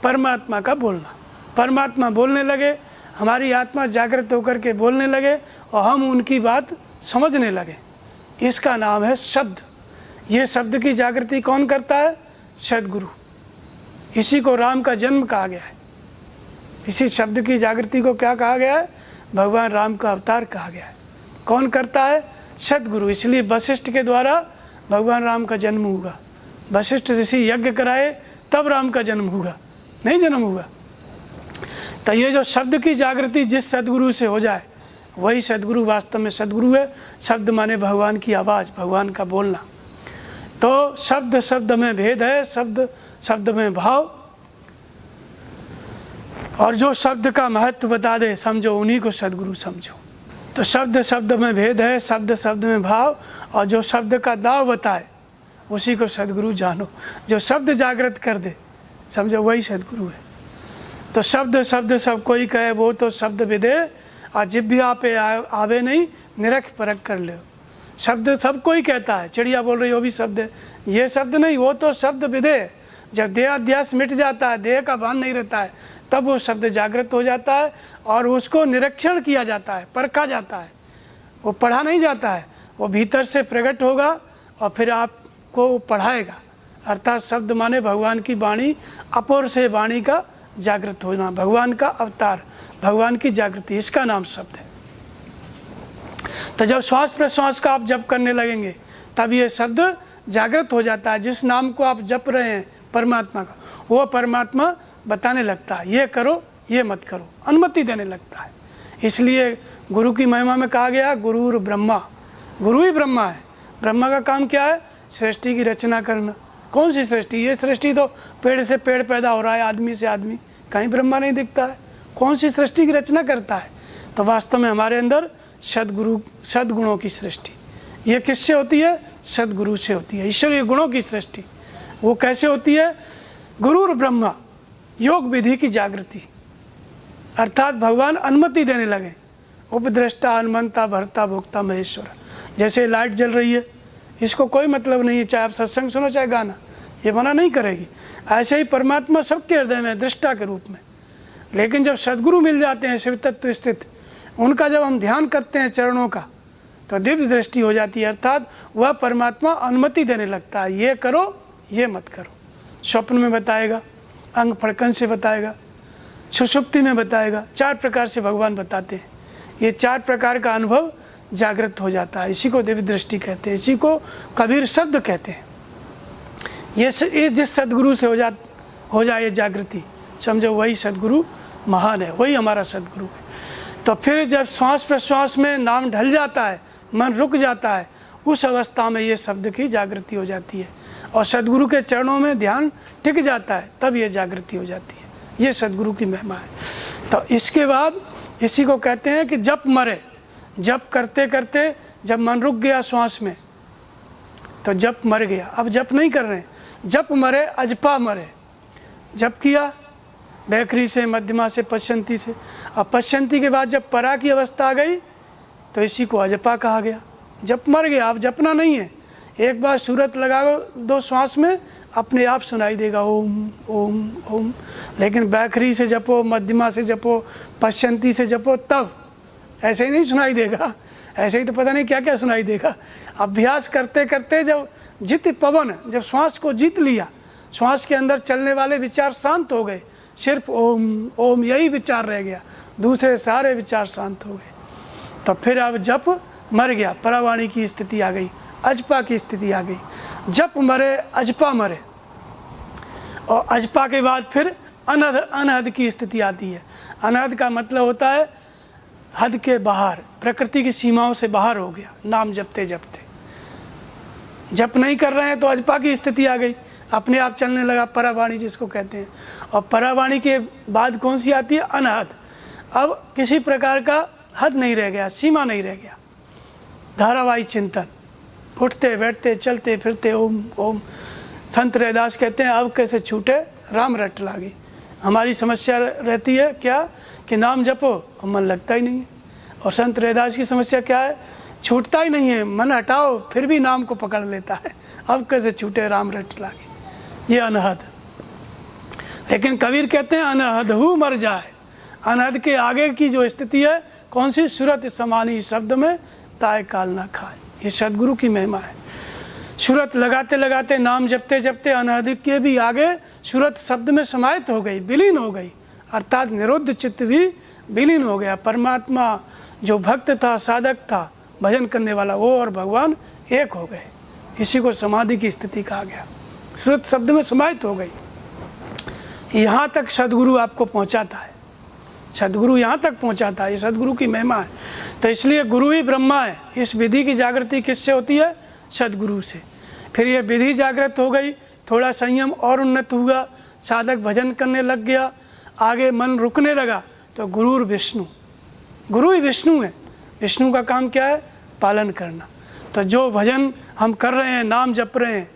परमात्मा का बोलना। परमात्मा बोलने लगे, हमारी आत्मा जागृत होकर के बोलने लगे और हम उनकी बात समझने लगे, इसका नाम है शब्द। ये शब्द की जागृति कौन करता है? सदगुरु। इसी को राम का जन्म कहा गया है। इसी शब्द की जागृति को क्या कहा गया है? भगवान राम का अवतार कहा गया है। कौन करता है? सदगुरु। इसलिए वशिष्ठ के द्वारा भगवान राम का जन्म हुआ। वशिष्ठ ऋषि यज्ञ कराए तब राम का जन्म हुआ, नहीं जन्म हुआ। तो ये जो शब्द की जागृति जिस सदगुरु से हो जाए वही सदगुरु वास्तव में सदगुरु है। शब्द माने भगवान की आवाज़, भगवान का बोलना। तो शब्द शब्द में भेद है, शब्द शब्द में भाव, और जो शब्द का महत्व बता दे समझो, उन्हीं को सदगुरु समझो। तो शब्द शब्द में भेद है, शब्द शब्द में भाव, और जो शब्द का दाव बताए उसी को सदगुरु जानो। जो शब्द जागृत कर दे समझो वही सदगुरु है। तो शब्द शब्द सब कोई कहे वो तो शब्द विदे, और जिभ्या पे आवे नहीं निरख परख कर ले। शब्द सब कोई कहता है, चिड़िया बोल रही हो भी शब्द है, ये शब्द नहीं, वो तो शब्द विदे। जब देहाध्यास मिट जाता है, देह का भान नहीं रहता है, तब वो शब्द जागृत हो जाता है और उसको निरीक्षण किया जाता है, परखा जाता है। वो पढ़ा नहीं जाता है, वो भीतर से प्रकट होगा और फिर आपको पढ़ाएगा। अर्थात शब्द माने भगवान की वाणी, अपूर्व से वाणी का जागृत होना, भगवान का अवतार, भगवान की जागृति, इसका नाम शब्द है। तो जब श्वास प्रश्वास का आप जप करने लगेंगे तब ये शब्द जागृत हो जाता है। जिस नाम को आप जप रहे हैं परमात्मा का, वो परमात्मा बताने लगता है, ये करो ये मत करो, अनुमति देने लगता है। इसलिए गुरु की महिमा में कहा गया गुरुर ब्रह्मा, गुरु ही ब्रह्मा है। ब्रह्मा का काम क्या है? सृष्टि की रचना करना, कौन सी सृष्टि? ये सृष्टि तो पेड़ से पेड़ पैदा हो रहा है, आदमी से आदमी, कहीं ब्रह्मा नहीं दिखता है। कौन सी सृष्टि की रचना करता है? तो वास्तव में हमारे अंदर सद्गुणों की सृष्टि, ये किससे होती है? सद्गुरु से होती है। ईश्वरीय गुणों की सृष्टि वो कैसे होती है? गुरु और ब्रह्मा, योग विधि की जागृति, अर्थात भगवान अनुमति देने लगे। उपद्रष्टा, हनुमंता, भर्ता, भोक्ता, महेश्वर। जैसे लाइट जल रही है, इसको कोई मतलब नहीं है, चाहे आप सत्संग सुनो चाहे गाना, ये मना नहीं करेगी। ऐसे ही परमात्मा सबके हृदय में दृष्टा के रूप में। लेकिन जब सद्गुरु मिल जाते हैं शिव तत्व स्थित, उनका जब हम ध्यान करते हैं चरणों का, तो दिव्य दृष्टि हो जाती है। अर्थात वह परमात्मा अनुमति देने लगता है, ये करो ये मत करो। स्वप्न में बताएगा, अंग फड़कन से बताएगा, सुषुप्ति में बताएगा। 4 प्रकार से भगवान बताते हैं। ये 4 प्रकार का अनुभव जागृत हो जाता है। इसी को दिव्य दृष्टि कहते हैं, इसी को कबीर शब्द कहते हैं। ये जिस सदगुरु से हो जाए ये जागृति, समझो वही सदगुरु महान है, वही हमारा सदगुरु है। तो फिर जब श्वास प्रश्वास में नाम ढल जाता है, मन रुक जाता है, उस अवस्था में ये शब्द की जागृति हो जाती है और सदगुरु के चरणों में ध्यान टिक जाता है, तब ये जागृति हो जाती है। ये सदगुरु की महिमा है। तो इसके बाद इसी को कहते हैं कि जप मरे। जप करते करते जब मन रुक गया श्वास में, तो जप मर गया। अब जप नहीं कर रहे, जप मरे, अजपा मरे। जप किया बैखरी से, मध्यमा से, पश्चंती से। अब पश्चंती के बाद जब परा की अवस्था आ गई, तो इसी को अजपा कहा गया। जप मर गया, अब जपना नहीं है। एक बार सूरत लगा दो श्वास में, अपने आप सुनाई देगा ओम ओम ओम। लेकिन बैखरी से जपो, मध्यमा से जपो, पश्चंती से जपो, तब ऐसे ही नहीं सुनाई देगा। ऐसे ही तो पता नहीं क्या क्या सुनाई देगा। अभ्यास करते करते जब जित पवन, जब श्वास को जीत लिया, श्वास के अंदर चलने वाले विचार शांत हो गए, सिर्फ ओम ओम यही विचार रह गया, दूसरे सारे विचार शांत हो गए। तो फिर अब जप मर गया, परावाणी की स्थिति आ गई, अजपा की स्थिति आ गई। जप मरे, अजपा मरे। और अजपा के बाद फिर अनहद की स्थिति आती है। अनहद का मतलब होता है हद के बाहर, प्रकृति की सीमाओं से बाहर हो गया नाम जपते जपते। जप नहीं कर रहे हैं तो अजपा की स्थिति आ गई, अपने आप चलने लगा, परावाणी जिसको कहते हैं। और परावाणी के बाद कौन सी आती है? अनहद। अब किसी प्रकार का हद नहीं रह गया, सीमा नहीं रह गया, धारावाही चिंतन, उठते बैठते चलते फिरते ओम ओम। संत रैदास कहते हैं अब कैसे छूटे राम रट लागी। हमारी समस्या रहती है क्या कि नाम जपो और मन लगता ही नहीं है। और संत रैदास की समस्या क्या है? छूटता ही नहीं है, मन हटाओ फिर भी नाम को पकड़ लेता है। अब कैसे छूटे राम रट लागी, ये अनहद। लेकिन कबीर कहते हैं अनहद हु मर जाए। अनहद के आगे की जो स्थिति है, कौन सी? सूरत समानी शब्द में ताय काल ना खाए। ये सदगुरु की महिमा है। सूरत लगाते लगाते, नाम जपते जपते अनहद के भी आगे सूरत शब्द में समाहित हो गई, विलीन हो गई। अर्थात निरुद्ध चित्त भी विलीन हो गया। परमात्मा जो भक्त था, साधक था, भजन करने वाला, वो और भगवान एक हो गए। इसी को समाधि की स्थिति कहा गया। सूरत शब्द में समाहित हो गई। यहाँ तक सदगुरु आपको पहुँचाता है, सदगुरु यहाँ तक पहुँचाता है। ये सदगुरु की महिमा है। तो इसलिए गुरु ही ब्रह्मा है। इस विधि की जागृति किससे होती है? सदगुरु से। फिर ये विधि जागृत हो गई, थोड़ा संयम और उन्नत हुआ, साधक भजन करने लग गया, आगे मन रुकने लगा, तो गुरु और विष्णु, गुरु ही विष्णु है। विष्णु का काम क्या है? पालन करना। तो जो भजन हम कर रहे हैं, नाम जप रहे हैं,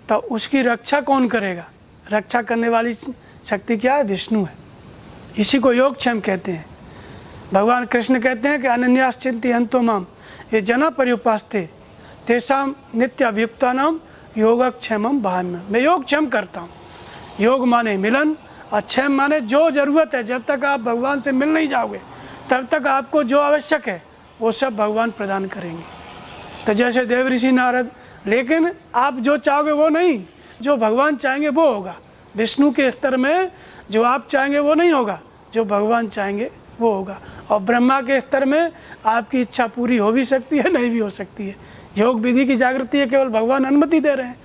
तो उसकी रक्षा कौन करेगा? रक्षा करने वाली शक्ति क्या है? विष्णु है। इसी को योगक्षेम कहते हैं। भगवान कृष्ण कहते हैं कि अनन्यास चिंतयन्तो माम ये जना पर्युपास्ते तेषाम नित्य अभियुक्ता नाम योगक्षेमम भाम्य। मैं योगक्षेम करता हूँ। योग माने मिलन और क्षेम माने जो जरूरत है। जब तक आप भगवान से मिल नहीं जाओगे, तब तक आपको जो आवश्यक है वो सब भगवान प्रदान करेंगे। तो जैसे देव ऋषि नारद, लेकिन आप जो चाहोगे वो नहीं, जो भगवान चाहेंगे वो होगा। विष्णु के स्तर में जो आप चाहेंगे वो नहीं होगा, जो भगवान चाहेंगे वो होगा। और ब्रह्मा के स्तर में आपकी इच्छा पूरी हो भी सकती है, नहीं भी हो सकती है। योग विधि की जागृति है, केवल भगवान अनुमति दे रहे हैं,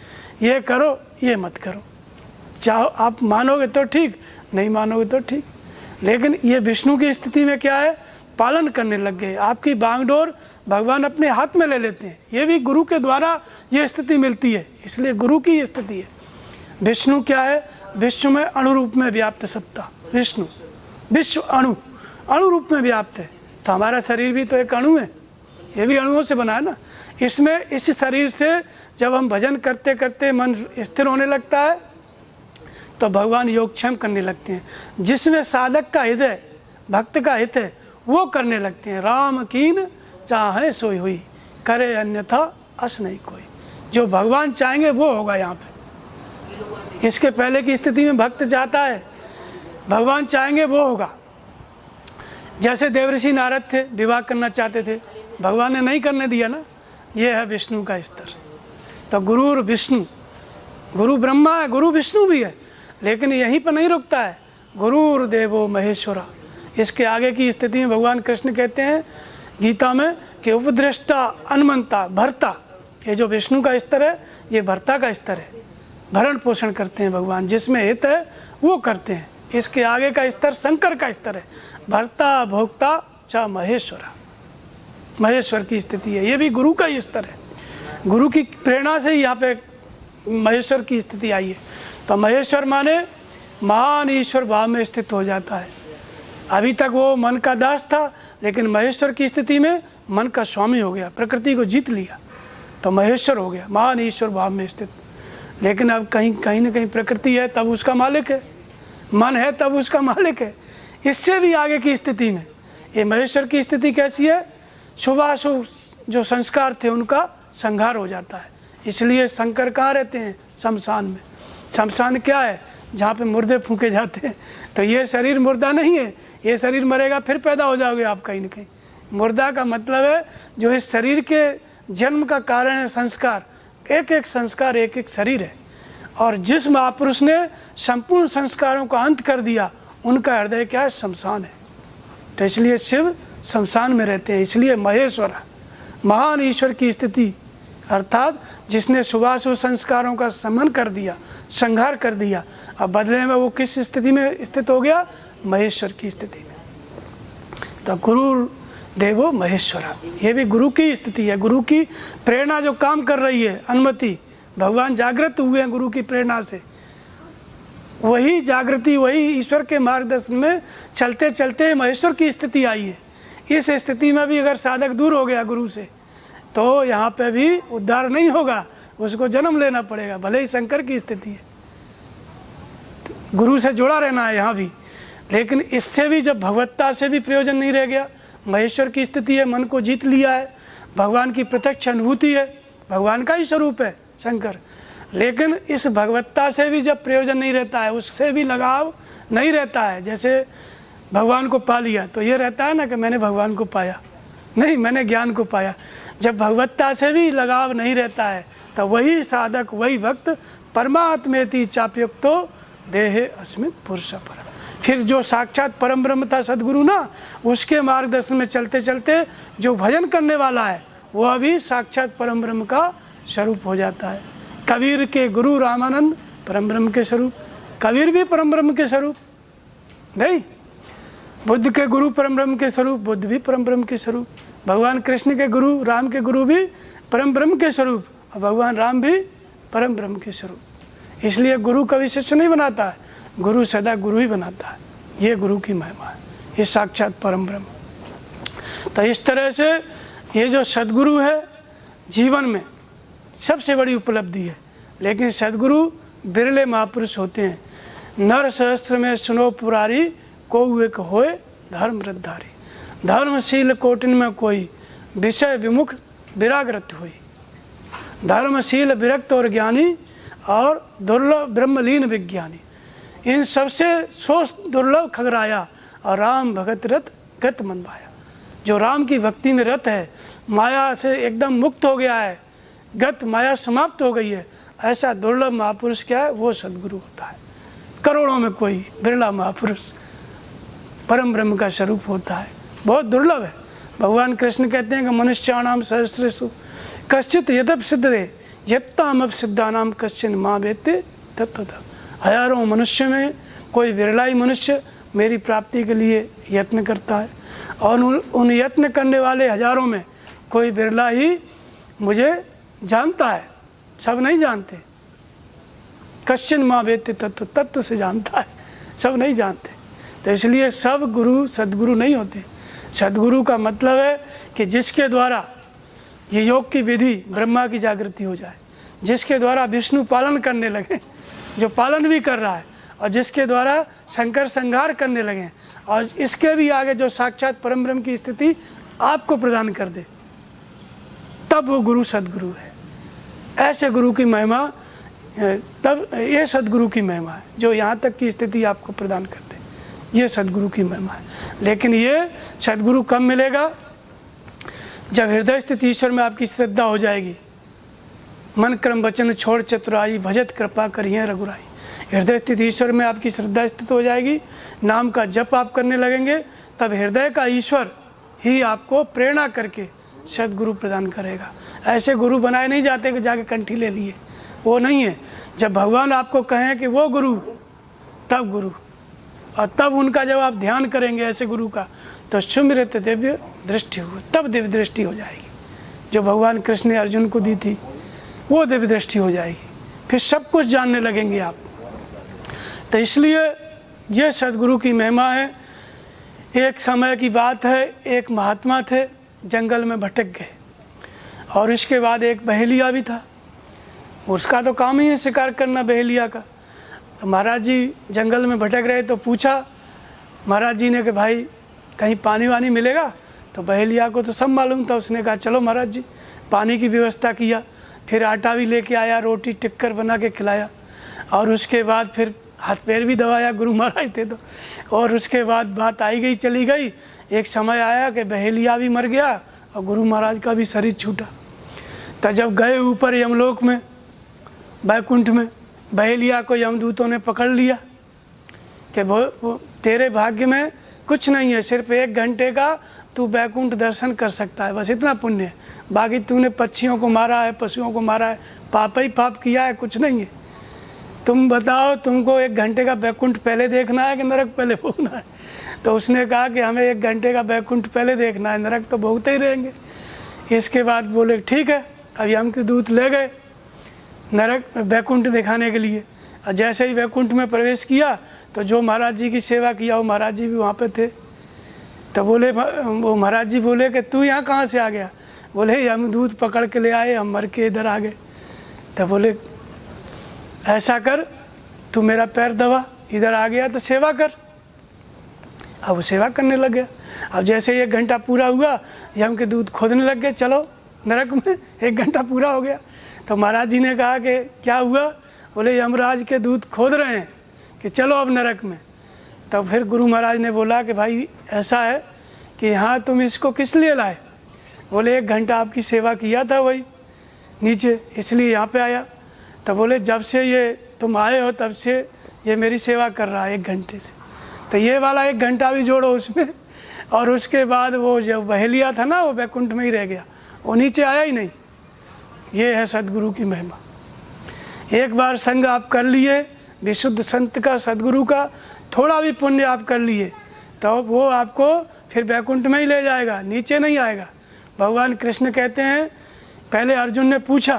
ये करो ये मत करो। चाहो आप मानोगे तो ठीक, नहीं मानोगे तो ठीक। लेकिन ये विष्णु की स्थिति में क्या है? पालन करने लग गए। आपकी बागडोर भगवान अपने हाथ में ले लेते हैं। ये भी गुरु के द्वारा ये स्थिति मिलती है, इसलिए गुरु की स्थिति है। विष्णु क्या है? विश्व में अणु रूप में व्याप्त सत्ता, विष्णु विश्व अणु, अणु रूप में व्याप्त है। तो हमारा शरीर भी तो एक अणु है, ये भी अणुओं से बना है ना। इसमें इस शरीर से जब हम भजन करते करते मन स्थिर होने लगता है तो भगवान योगक्षेम करने लगते हैं। जिसमें साधक का हृदय, भक्त का हित है, वो करने लगते हैं। राम कीन चाहे सोई हुई, करे अन्यथा अस नहीं कोई। जो भगवान चाहेंगे वो होगा यहाँ पे। इसके पहले की स्थिति में भक्त चाहता है, भगवान चाहेंगे वो होगा। जैसे देवऋषि नारद थे, विवाह करना चाहते थे, भगवान ने नहीं करने दिया ना। ये है विष्णु का स्तर। तो गुरु और विष्णु, गुरु ब्रह्मा है, गुरु विष्णु भी है, लेकिन यहीं पर नहीं रुकता है। गुरुर देवो महेश्वरा, इसके आगे की स्थिति में भगवान कृष्ण कहते हैं गीता में कि उपद्रष्टा अनमंता भर्ता। ये जो विष्णु का स्तर है ये भर्ता का स्तर है। भरण पोषण करते हैं भगवान, जिसमें हित है वो करते हैं। इसके आगे का स्तर शंकर का स्तर है, भर्ता भोक्ता च महेश्वरा, महेश्वर की स्थिति है। ये भी गुरु का ही स्तर है। गुरु की प्रेरणा से ही यहाँ पे महेश्वर की स्थिति आई है। तो महेश्वर माने महान ईश्वर भाव में स्थित हो जाता है। अभी तक वो मन का दास था, लेकिन महेश्वर की स्थिति में मन का स्वामी हो गया, प्रकृति को जीत लिया तो महेश्वर हो गया, महान ईश्वर भाव में स्थित। लेकिन अब कहीं ना कहीं प्रकृति है तब उसका मालिक है, मन है तब उसका मालिक है। इससे भी आगे की स्थिति में ये महेश्वर की स्थिति कैसी है? शुभाशुभ जो संस्कार थे उनका संहार हो जाता है। इसलिए शंकर कहाँ रहते हैं? शमशान में। शमशान क्या है? जहाँ पे मुर्दे फूके जाते हैं। तो ये शरीर मुर्दा नहीं है, ये शरीर मरेगा फिर पैदा हो जाओगे आप कहीं ना कहीं। मुर्दा का मतलब है जो इस शरीर के जन्म का कारण है संस्कार। एक एक संस्कार एक एक शरीर है, और जिस महापुरुष ने संपूर्ण संस्कारों का अंत कर दिया उनका हृदय क्या है? शमशान है। तो इसलिए शिव शमशान में रहते हैं। इसलिए महेश्वर महान ईश्वर की स्थिति, अर्थात जिसने शुभाशुभ संस्कारों का समन कर दिया, संहार कर दिया। अब बदले में वो किस स्थिति में स्थित हो गया? महेश्वर की स्थिति में। तो गुरु देवो महेश्वरा, ये भी गुरु की स्थिति है। गुरु की प्रेरणा जो काम कर रही है, अनुमति, भगवान जागृत हुए हैं गुरु की प्रेरणा से। वही जागृति, वही ईश्वर के मार्गदर्शन में चलते चलते महेश्वर की स्थिति आई है। इस स्थिति में भी अगर साधक दूर हो गया गुरु से तो यहाँ पे भी उद्धार नहीं होगा, उसको जन्म लेना पड़ेगा। भले ही शंकर की स्थिति है, गुरु से जुड़ा रहना है यहाँ भी, लेकिन इससे भी जब भगवत्ता से भी प्रयोजन नहीं रह गया। महेश्वर की स्थिति है, मन को जीत लिया है, भगवान की प्रत्यक्ष अनुभूति है, भगवान का ही स्वरूप है शंकर। लेकिन इस भगवत्ता से भी जब प्रयोजन नहीं रहता है, उससे भी लगाव नहीं रहता है। जैसे भगवान को पा लिया तो ये रहता है ना कि मैंने भगवान को पाया, नहीं, मैंने ज्ञान को पाया। जब भगवत्ता से भी लगाव नहीं रहता है तो वही साधक, वही भक्त परमात्मेति चाप्युक्तो देहे अस्मिन् पुरुष पर। फिर जो साक्षात परम ब्रह्म था सदगुरु ना, उसके मार्गदर्शन में चलते चलते जो भजन करने वाला है वो अभी साक्षात परम ब्रह्म का स्वरूप हो जाता है। कबीर के गुरु रामानंद परम ब्रह्म के स्वरूप, कबीर भी परम ब्रह्म के स्वरूप नहीं। बुद्ध के गुरु परम ब्रह्म के स्वरूप, बुद्ध भी परम ब्रह्म के स्वरूप। भगवान कृष्ण के गुरु, राम के गुरु भी परम ब्रह्म के स्वरूप, और भगवान राम भी परम ब्रह्म के स्वरूप। इसलिए गुरु कभी शिष्य नहीं बनाता है, गुरु सदा गुरु ही बनाता है। ये गुरु की महिमा है, ये साक्षात परम ब्रह्म। तो इस तरह से ये जो सदगुरु है जीवन में सबसे बड़ी उपलब्धि है। लेकिन सदगुरु बिरले महापुरुष होते हैं। नर सहस्त्र में सुनो पुरारी, को एक होए धर्म रद्धारी। धर्मशील कोटिन में कोई, विषय विमुख विराग्रत हुई। धर्मशील विरक्त और ज्ञानी, और दुर्लभ ब्रह्मलीन विज्ञानी, इन सबसे सो दुर्लभ खगराया। और राम भगत रत गत मन माया। जो राम की भक्ति में रत है, माया से एकदम मुक्त हो गया है, गत माया समाप्त हो गई है, ऐसा दुर्लभ महापुरुष क्या है? वो सदगुरु होता है। करोड़ों में कोई बिरला महापुरुष परम ब्रह्म का स्वरूप होता है, बहुत दुर्लभ है। भगवान कृष्ण कहते हैं कि मनुष्याणाम सहस्रेषु कश्चित यदप सिद्धे यत्तामप सिद्धानाम कश्चिन माँ वेत्ते तत्वतः। हजारों मनुष्य में कोई विरला ही मनुष्य मेरी प्राप्ति के लिए यत्न करता है, और उन यत्न करने वाले हजारों में कोई बिरला ही मुझे जानता है, सब नहीं जानते। कश्चिन माँ वेत्ति तत्व, तत्व से जानता है, सब नहीं जानते। तो इसलिए सब गुरु सद्गुरु नहीं होते। सद्गुरु का मतलब है कि जिसके द्वारा ये योग की विधि ब्रह्मा की जागृति हो जाए, जिसके द्वारा विष्णु पालन करने लगे, जो पालन भी कर रहा है, और जिसके द्वारा शंकर संहार करने लगे, और इसके भी आगे जो साक्षात परम ब्रह्म की स्थिति आपको प्रदान कर दे, तब वो गुरु सद्गुरु है। ऐसे गुरु की महिमा, तब ये सद्गुरु की महिमा है जो यहाँ तक की स्थिति आपको प्रदान कर दे, ये सद्गुरु की महिमा है। लेकिन ये सद्गुरु कब मिलेगा? जब हृदय स्थित ईश्वर में आपकी श्रद्धा हो जाएगी। मन क्रम वचन छोड़ चतुराई, भजत कृपा करिए रघुराई। हृदय स्थित ईश्वर में आपकी श्रद्धा स्थित हो जाएगी, नाम का जप आप करने लगेंगे, तब हृदय का ईश्वर ही आपको प्रेरणा करके सद्गुरु प्रदान करेगा। ऐसे गुरु बनाए नहीं जाते कि जाके कंठी ले लिए, वो नहीं है। जब भगवान आपको कहें कि वो गुरु, तब गुरु, और तब उनका जब आप ध्यान करेंगे ऐसे गुरु का, तो सुमिरत दिव्य दृष्टि हो, तब दिव्य दृष्टि हो जाएगी। जो भगवान कृष्ण ने अर्जुन को दी थी वो दिव्य दृष्टि हो जाएगी, फिर सब कुछ जानने लगेंगे आप। तो इसलिए ये सद्गुरु की महिमा है। एक समय की बात है, एक महात्मा थे, जंगल में भटक गए, और इसके बाद एक बहेलिया भी था। उसका तो काम ही है शिकार करना, बहेलिया का। तो महाराज जी जंगल में भटक रहे तो पूछा महाराज जी ने कि भाई कहीं पानी वानी मिलेगा? तो बहेलिया को तो सब मालूम था, उसने कहा चलो महाराज जी। पानी की व्यवस्था किया, फिर आटा भी लेके आया, रोटी टिक्कर बना के खिलाया, और उसके बाद फिर हाथ पैर भी दबाया, गुरु महाराज थे तो। और उसके बाद बात आई गई चली गई। एक समय आया कि बहेलिया भी मर गया और गुरु महाराज का भी शरीर छूटा। तो जब गए ऊपर यमलोक में, बैकुंठ में, बहेलिया को यमदूतों ने पकड़ लिया कि वो तेरे भाग्य में कुछ नहीं है, सिर्फ 1 घंटे का तू बैकुंठ दर्शन कर सकता है, बस इतना पुण्य है। बाकी तूने पक्षियों को मारा है, पशुओं को मारा है, पाप ही पाप किया है, कुछ नहीं है। तुम बताओ, तुमको 1 घंटे का बैकुंठ पहले देखना है कि नरक पहले भोगना है? तो उसने कहा कि हमें 1 घंटे का बैकुंठ पहले देखना है, नरक तो भोगते ही रहेंगे। इसके बाद बोले ठीक है। अब यम के दूत ले गए नरक बैकुंठ दिखाने के लिए। और जैसे ही बैकुंठ में प्रवेश किया तो जो महाराज जी की सेवा किया वो महाराज जी भी वहाँ पे थे। तो बोले, वो महाराज जी बोले कि तू यहाँ कहाँ से आ गया? बोले यमदूत पकड़ के ले आए, हम मर के इधर आ गए। तो बोले ऐसा कर, तू मेरा पैर दबा, इधर आ गया तो सेवा कर। अब वो सेवा करने लग गया। अब जैसे 1 घंटा पूरा हुआ, यम के दूत खोदने लग गए, चलो नरक में। 1 घंटा पूरा हो गया। तो महाराज जी ने कहा कि क्या हुआ? बोले यमराज के दूत खोद रहे हैं कि चलो अब नरक में। तब फिर गुरु महाराज ने बोला कि भाई ऐसा है कि यहाँ तुम इसको किस लिए लाए? बोले 1 घंटा आपकी सेवा किया था वही नीचे, इसलिए यहाँ पे आया। तो बोले जब से ये तुम आए हो तब से ये मेरी सेवा कर रहा है 1 घंटे से, तो ये वाला 1 घंटा भी जोड़ो उसमें। और उसके बाद वो जो बहेलिया था ना, वो बैकुंठ में ही रह गया, वो नीचे आया ही नहीं। ये है सद्गुरु की महिमा। एक बार संग आप कर लिए विशुद्ध संत का, सद्गुरु का, थोड़ा भी पुण्य आप कर लिए तो वो आपको फिर बैकुंठ में ही ले जाएगा, नीचे नहीं आएगा। भगवान कृष्ण कहते हैं, पहले अर्जुन ने पूछा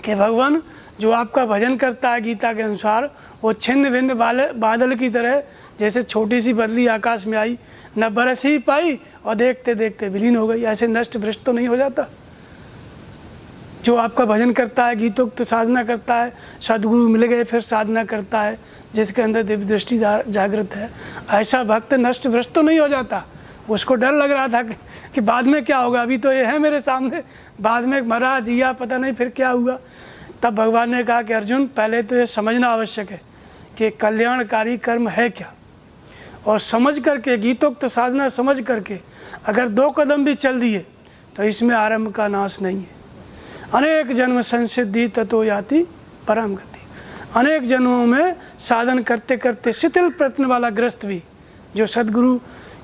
कि भगवान जो आपका भजन करता है गीता के अनुसार, वो छिन्न भिन्न बादल की तरह जैसे छोटी सी बदली आकाश में आई, न बरस ही पाई और देखते देखते विलीन हो गई, ऐसे नष्ट भ्रष्ट तो नहीं हो जाता? जो आपका भजन करता है, गीतोक्त साधना करता है, सद्गुरु मिल गए फिर साधना करता है, जिसके अंदर दिव्य दृष्टि जागृत है, ऐसा भक्त नष्ट भ्रष्ट तो नहीं हो जाता। उसको डर लग रहा था कि बाद में क्या होगा, अभी तो ये है मेरे सामने, बाद में मरा जिया पता नहीं फिर क्या हुआ। तब भगवान ने कहा कि अर्जुन पहले तो ये समझना आवश्यक है कि कल्याणकारी कर्म है क्या, और समझ करके गीतोक्त साधना समझ करके अगर 2 कदम भी चल दिए तो इसमें आरंभ का नाश नहीं है। अनेक जन्म संसिद्धि ततो याति परम गति। अनेक जन्मों में साधन करते करते शिथिल प्रयत्न वाला ग्रस्त भी जो सद्गुरु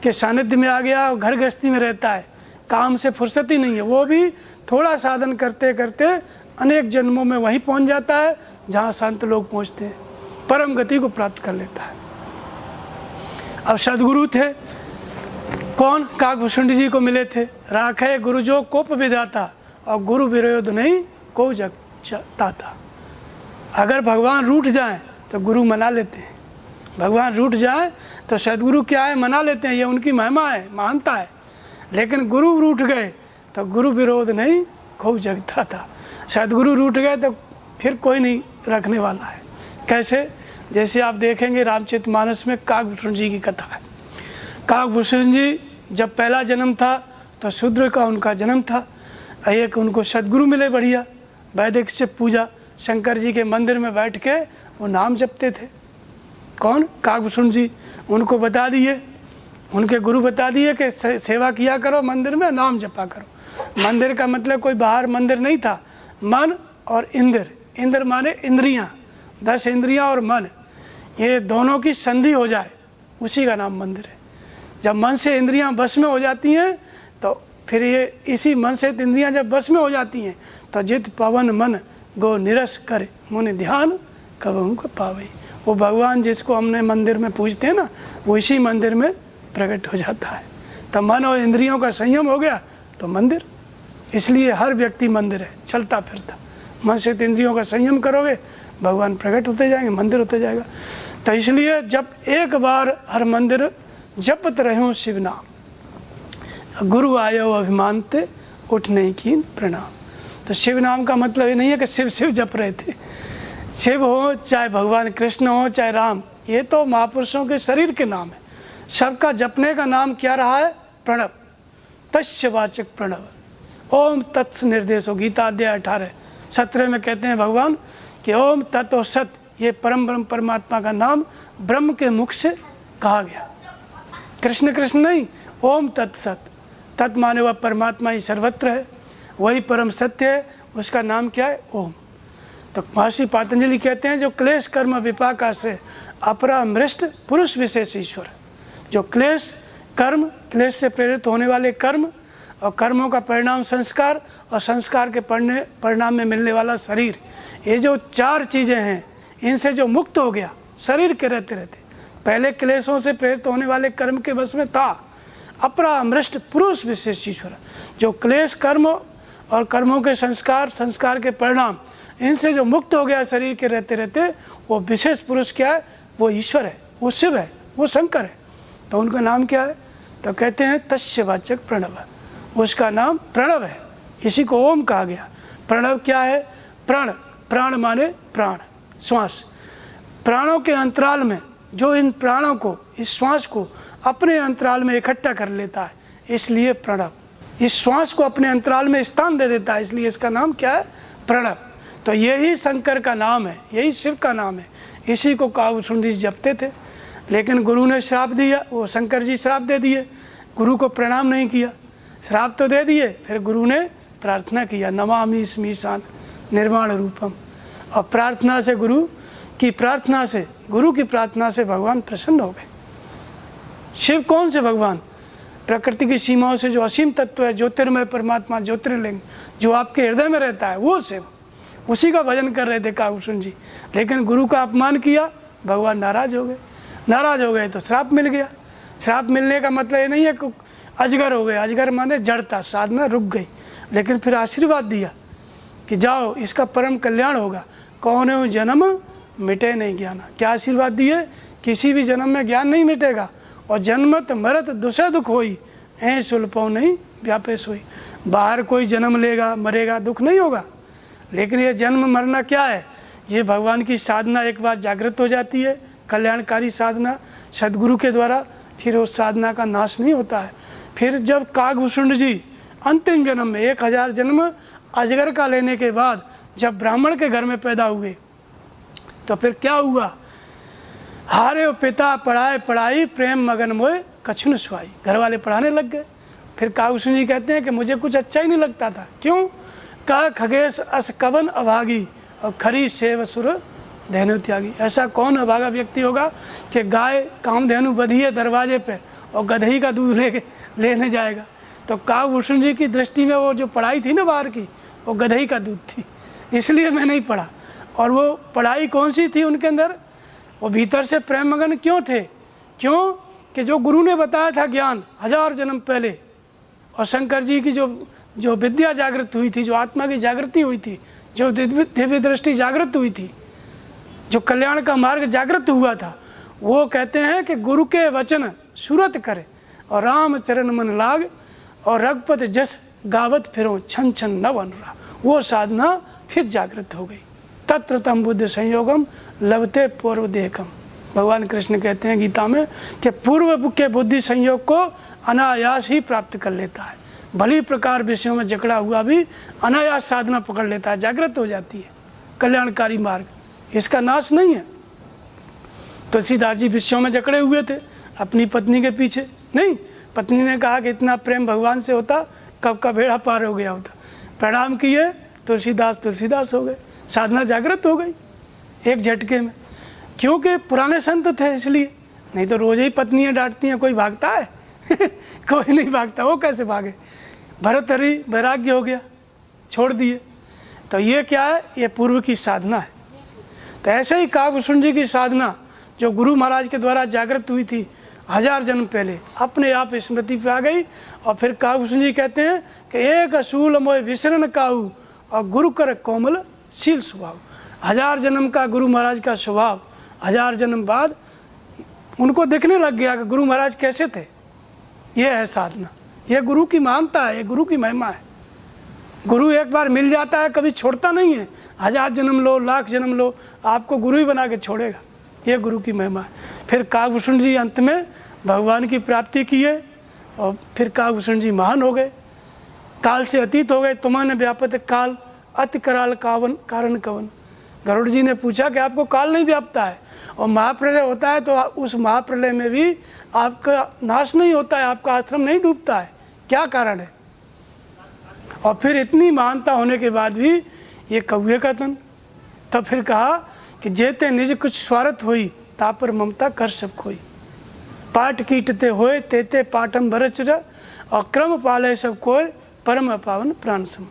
के सानिध्य में आ गया और घर गृहस्थी में रहता है, काम से फुर्सत ही नहीं है, वो भी थोड़ा साधन करते करते अनेक जन्मों में वहीं पहुंच जाता है जहाँ संत लोग पहुँचते हैं, परम गति को प्राप्त कर लेता है। अब सद्गुरु थे कौन? काकभूषुंड जी को मिले थे। राखे गुरु जो कोप विधाता और गुरु विरोध नहीं को जग ताता। अगर भगवान रूठ जाएं तो गुरु मना लेते हैं, भगवान रूठ जाए तो सदगुरु क्या है, मना लेते हैं, ये उनकी महिमा है, महानता है। लेकिन गुरु रूठ गए तो गुरु विरोध नहीं खूब जगता था। सदगुरु रूठ गए तो फिर कोई नहीं रखने वाला है। कैसे? जैसे आप देखेंगे रामचरितमानस में काकभूषण जी की कथा है। काकभूषण जी जब पहला जन्म था तो शूद्र का उनका जन्म था। एक उनको सदगुरु मिले बढ़िया, वैदिक से पूजा, शंकर जी के मंदिर में बैठ के वो नाम जपते थे। कौन? काकभूषण जी। उनको बता दिए, उनके गुरु बता दिए कि सेवा किया करो मंदिर में, नाम जपा करो। मंदिर का मतलब कोई बाहर मंदिर नहीं था, मन और इंद्र, इंद्र माने इंद्रियां, 10 इंद्रियां और मन, ये दोनों की संधि हो जाए उसी का नाम मंदिर है। जब मन से इंद्रियां बस में हो जाती हैं तो फिर ये इसी मन से इंद्रियां जब बस में हो जाती हैं तो जित पवन मन गो निरस करे मुनि ध्यान कबहू को पावई। वो भगवान जिसको हमने मंदिर में पूजते हैं ना, वो इसी मंदिर में प्रकट हो जाता है। तो मन और इंद्रियों का संयम हो गया तो मंदिर। इसलिए हर व्यक्ति मंदिर है, चलता फिरता। मन से इंद्रियों का संयम करोगे भगवान प्रकट होते जाएंगे, मंदिर होते जाएगा। तो इसलिए जब एक बार हर मंदिर जपत रहो शिव नाम, गुरु आयो अभिमान ते उठ नहीं की प्रणाम। तो शिव नाम का मतलब ये नहीं है कि शिव शिव जप रहे थे। शिव हो चाहे भगवान कृष्ण हो चाहे राम, ये तो महापुरुषों के शरीर के नाम है। सबका जपने का नाम क्या रहा है? प्रणव, तस्य वाचक प्रणव। ओम तत्स निर्देश हो, गीता अध्याय 18-17 में कहते हैं भगवान कि ओम तत् और सत, ये परम ब्रह्म परमात्मा का नाम ब्रह्म के मुख से कहा गया। कृष्ण कृष्ण नहीं, ओम तत् सत। तत् माने वह परमात्मा ही सर्वत्र है, वही परम सत्य है, उसका नाम क्या है? ओम। तो महर्षि पातंजलि कहते हैं जो क्लेश कर्म विपाका से अपरामृष्ट पुरुष विशेष ईश्वर, जो क्लेश कर्म, क्लेश से प्रेरित होने वाले कर्म और कर्मों का परिणाम संस्कार और संस्कार के परिणाम में मिलने वाला शरीर, ये जो 4 चीज़ें हैं, इनसे जो मुक्त हो गया शरीर के रहते रहते, पहले क्लेशों से प्रेरित होने वाले कर्म के बस में था, अपरामृष्ट पुरुष विशेष ईश्वर, जो क्लेश कर्म और कर्मों के संस्कार, संस्कार के परिणाम, इनसे जो मुक्त हो गया शरीर के रहते रहते, वो विशेष पुरुष क्या है? वो ईश्वर है, वो शिव है, वो शंकर है। तो उनका नाम क्या है? तो कहते हैं तस्य वाचक प्रणव, उसका नाम प्रणव है, इसी को ओम कहा गया। प्रणव क्या है? प्राण, प्राण माने प्राण, श्वास। प्राणों के अंतराल में जो इन प्राणों को, इस श्वास को अपने अंतराल में इकट्ठा कर लेता है, इसलिए प्रणव। इस श्वास को अपने अंतराल में स्थान दे देता है, इसलिए इसका नाम क्या है? प्रणव। तो यही शंकर का नाम है, यही शिव का नाम है, इसी को काकभूषण जी जपते थे। लेकिन गुरु ने श्राप दिया, वो शंकर जी श्राप दे दिए, गुरु को प्रणाम नहीं किया। श्राप तो दे दिए, फिर गुरु ने प्रार्थना किया, नमामि स्मीशान निर्वाण रूपम। और प्रार्थना से, गुरु की प्रार्थना से, गुरु की प्रार्थना से भगवान प्रसन्न हो गए। शिव कौन से भगवान? प्रकृति की सीमाओं से जो असीम तत्व है, ज्योतिर्मय परमात्मा, ज्योतिर्लिंग, जो आपके हृदय में रहता है, वो शिव, उसी का भजन कर रहे थे काकभूषण जी। लेकिन गुरु का अपमान किया, भगवान नाराज हो गए। नाराज हो गए तो श्राप मिल गया। श्राप मिलने का मतलब ये नहीं है कि अजगर हो गए, अजगर माने जड़ता, साधना रुक गई। लेकिन फिर आशीर्वाद दिया कि जाओ, इसका परम कल्याण होगा। कौन है जन्म मिटे नहीं ज्ञान। क्या आशीर्वाद दिए? किसी भी जन्म में ज्ञान नहीं मिटेगा, और जन्मत मरत दुसह दुख होई, ऐ सुलपो नहीं व्यापे सोई। बाहर कोई जन्म लेगा, मरेगा, दुख नहीं होगा। लेकिन ये जन्म मरना क्या है? ये भगवान की साधना एक बार जागृत हो जाती है, कल्याणकारी साधना सदगुरु के द्वारा, फिर उस साधना का नाश नहीं होता है। फिर जब काकभूषण जी अंतिम जन्म में 1000 जन्म अजगर का लेने के बाद जब ब्राह्मण के घर में पैदा हुए, तो फिर क्या हुआ? हारे पिता पढ़ाए पढ़ाई, प्रेम मगन मोए कछुन सुहाई। घर वाले पढ़ाने लग गए। फिर काकभूषण जी कहते हैं कि मुझे कुछ अच्छा ही नहीं लगता था। क्यों? का खगेश अस कवन अभागी और खरी सेव सुर धेनु त्यागी। ऐसा कौन अभागा व्यक्ति होगा कि गाय कामधेनु बधी है दरवाजे पे और गधई का दूध लेने जाएगा। तो काकभूषण जी की दृष्टि में वो जो पढ़ाई थी ना बाहर की, वो गधई का दूध थी, इसलिए मैं नहीं पढ़ा। और वो पढ़ाई कौन सी थी उनके अंदर? वो भीतर से प्रेम मगन क्यों थे? क्यों कि जो गुरु ने बताया था ज्ञान 1000 जन्म पहले, और शंकर जी की जो विद्या जागृत हुई थी, जो आत्मा की जागृति हुई थी, जो दिव्य दृष्टि जागृत हुई थी, जो कल्याण का मार्ग जागृत हुआ था, वो कहते हैं कि गुरु के वचन सूरत करे और राम चरण मन लाग और रघुपति जस गावत फिरो छन छन न बन रहा। वो साधना फिर जागृत हो गई। तत्र तम बुद्ध संयोगम लभते पूर्व देखम। भगवान कृष्ण कहते हैं गीता में कि पूर्व के बुद्धि संयोग को अनायास ही प्राप्त कर लेता है। भली प्रकार विषयों में जकड़ा हुआ भी अनायास साधना पकड़ लेता है, जागृत हो जाती है। कल्याणकारी मार्ग, इसका नाश नहीं है। तुलसीदास जी विषयों में जकड़े हुए थे अपनी पत्नी के पीछे, नहीं, पत्नी ने कहा कि इतना प्रेम भगवान से होता कब का बेड़ा पार हो गया होता। प्रणाम किए, तुलसीदास हो गए, साधना जागृत हो गई एक झटके में, क्योंकि पुराने संत थे इसलिए। नहीं तो रोज ही पत्नियां डांटती हैं, कोई भागता है कोई नहीं भागता, वो कैसे भागे। भरत हरि वैराग्य हो गया, छोड़ दिए। तो ये क्या है, ये पूर्व की साधना है। तो ऐसे ही काकभूषण जी की साधना जो गुरु महाराज के द्वारा जागृत हुई थी 1000 जन्म पहले, अपने आप स्मृति पे आ गई। और फिर काकभूषण जी कहते हैं कि एक असूल मोय विसरण काऊ और गुरु कर कोमल शील स्वभाव। 1000 जन्म का गुरु महाराज का स्वभाव 1000 जन्म बाद उनको दिखने लग गया कि गुरु महाराज कैसे थे। ये है साधना, ये गुरु की महानता है, ये गुरु की महिमा है। गुरु एक बार मिल जाता है, कभी छोड़ता नहीं है। 1000 जन्म लो, लाख जन्म लो, आपको गुरु ही बना के छोड़ेगा। ये गुरु की महिमा है। फिर काकभूषण जी अंत में भगवान की प्राप्ति की है और फिर काकभूषण जी महान हो गए, काल से अतीत हो गए। तुम्हारे व्यापत काल अति कराल कावन कारण कवन। गरुड़ जी ने पूछा कि आपको काल नहीं व्यापता है और महाप्रलय होता है तो उस महाप्रलय में भी आपका नाश नहीं होता है, आपका आश्रम नहीं डूबता है, क्या कारण है। और फिर इतनी महानता होने के बाद भी ये कौवे का तन। तब फिर कहा कि जेते निज कुछ स्वार्थ हुई तापर ममता कर सब खोई। पाठ कीटते होए तेते पाठम भरचुरा और क्रम पाले सब कोय परम पावन प्राण सम।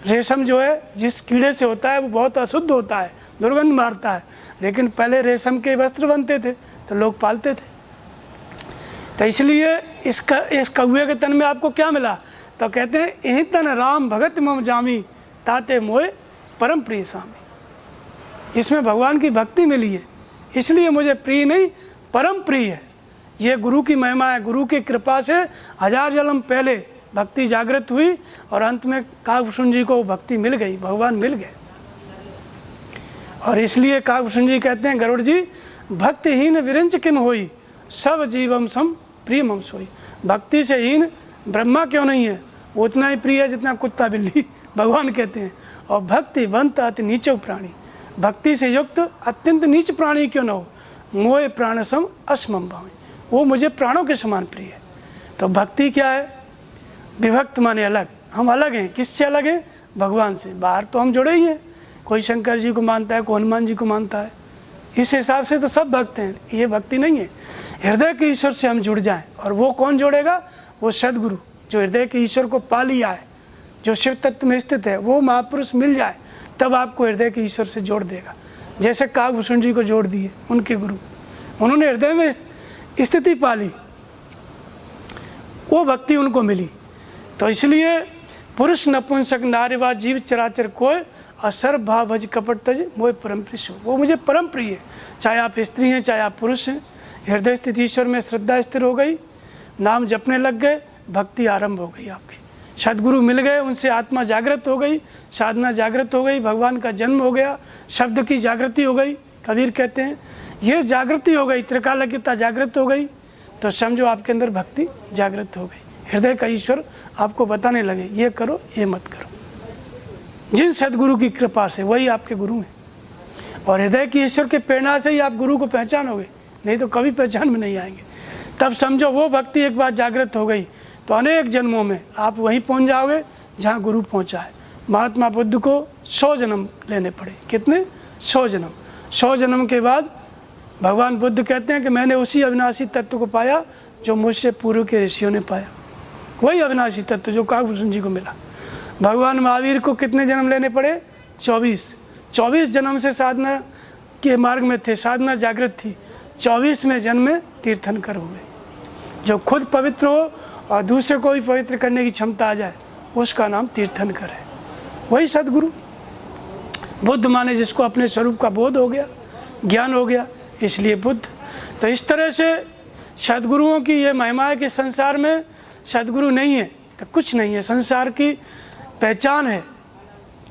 रेशम जो है जिस कीड़े से होता है वो बहुत अशुद्ध होता है, दुर्गंध मारता है, लेकिन पहले रेशम के वस्त्र बनते थे तो लोग पालते थे। तो इसलिए इस कौवे के तन में आपको क्या मिला, तो कहते हैं यही तन राम भगत मम जामी ताते मोए परम प्रिय स्वामी। इसमें भगवान की भक्ति मिली है, इसलिए मुझे प्रिय नहीं परम प्रिय है। ये गुरु की महिमा है। गुरु की कृपा से 1000 जन्म पहले भक्ति जागृत हुई और अंत में काकभूषण जी को भक्ति मिल गई, भगवान मिल गए। और इसलिए काकभूषण जी कहते हैं गरुड़ जी भक्तिहीन विरंच किम होई सब जीवम सम प्रिय मम सोई। भक्ति से हीन ब्रह्मा क्यों नहीं है, वो उतना ही प्रिय है जितना कुत्ता बिल्ली, भगवान कहते हैं। और भक्तिवंत अति नीचो प्राणी, भक्ति से युक्त अत्यंत नीच प्राणी क्यों न हो, मोए प्राण सम असमम भावे, वो मुझे प्राणों के समान प्रिय है। तो भक्ति क्या है, विभक्त माने अलग, हम अलग हैं। किससे अलग हैं, भगवान से। बाहर तो हम जुड़े ही हैं, कोई शंकर जी को मानता है, कोई हनुमान जी को मानता है, इस हिसाब से तो सब भक्त हैं। ये भक्ति नहीं है। हृदय के ईश्वर से हम जुड़ जाएं, और वो कौन जोड़ेगा, वो सदगुरु जो हृदय के ईश्वर को पा लिया है, जो शिव तत्व में स्थित है, वो महापुरुष मिल जाए तब आपको हृदय के ईश्वर से जोड़ देगा। जैसे काकभूषण जी को जोड़ दिए उनके गुरु, उन्होंने हृदय में स्थिति पा ली, वो भक्ति उनको मिली। तो इसलिए पुरुष नपुंसक नारीवा जीव चराचर कोय असर भाव भज कपट तज मोह परम प्रिय, वो मुझे परम प्रिय है। चाहे आप स्त्री हैं चाहे आप पुरुष हैं, हृदय स्थित ईश्वर में श्रद्धा स्थिर हो गई, नाम जपने लग गए, भक्ति आरंभ हो गई आपकी। सदगुरु मिल गए, उनसे आत्मा जागृत हो गई, साधना जागृत हो गई, भगवान का जन्म हो गया, शब्द की जागृति हो गई। कबीर कहते हैं ये जागृति हो गई, त्रिकालज्ञता जागृत हो गई, तो समझो आपके अंदर भक्ति जागृत हो गई। हृदय का ईश्वर आपको बताने लगे ये करो ये मत करो। जिन सदगुरु की कृपा से वही आपके गुरु हैं, और हृदय की ईश्वर के प्रेरणा से ही आप गुरु को पहचानोगे, नहीं तो कभी पहचान में नहीं आएंगे। तब समझो वो भक्ति एक बार जागृत हो गई तो अनेक जन्मों में आप वहीं पहुंच जाओगे जहां गुरु पहुंचा है। महात्मा बुद्ध को 100 जन्म लेने पड़े। कितने? 100 जन्म। 100 जन्म के बाद भगवान बुद्ध कहते हैं कि मैंने उसी अविनाशी तत्व को पाया जो मुझसे पूर्व के ऋषियों ने पाया, वही अविनाशी तत्व जो काकभूषण जी को मिला। भगवान महावीर को कितने जन्म लेने पड़े? 24 जन्म से साधना के मार्ग में थे, साधना जागृत थी। 24वें जन्म में तीर्थंकर हुए। जो खुद पवित्र हो और दूसरे को भी पवित्र करने की क्षमता आ जाए, उसका नाम तीर्थंकर है। वही सदगुरु। बुद्ध माने जिसको अपने स्वरूप का बोध हो गया, ज्ञान हो गया, इसलिए बुद्ध। तो इस तरह से सद्गुरुओं की ये महिमा है कि संसार में सद्गुरु नहीं है तो कुछ नहीं है। संसार की पहचान है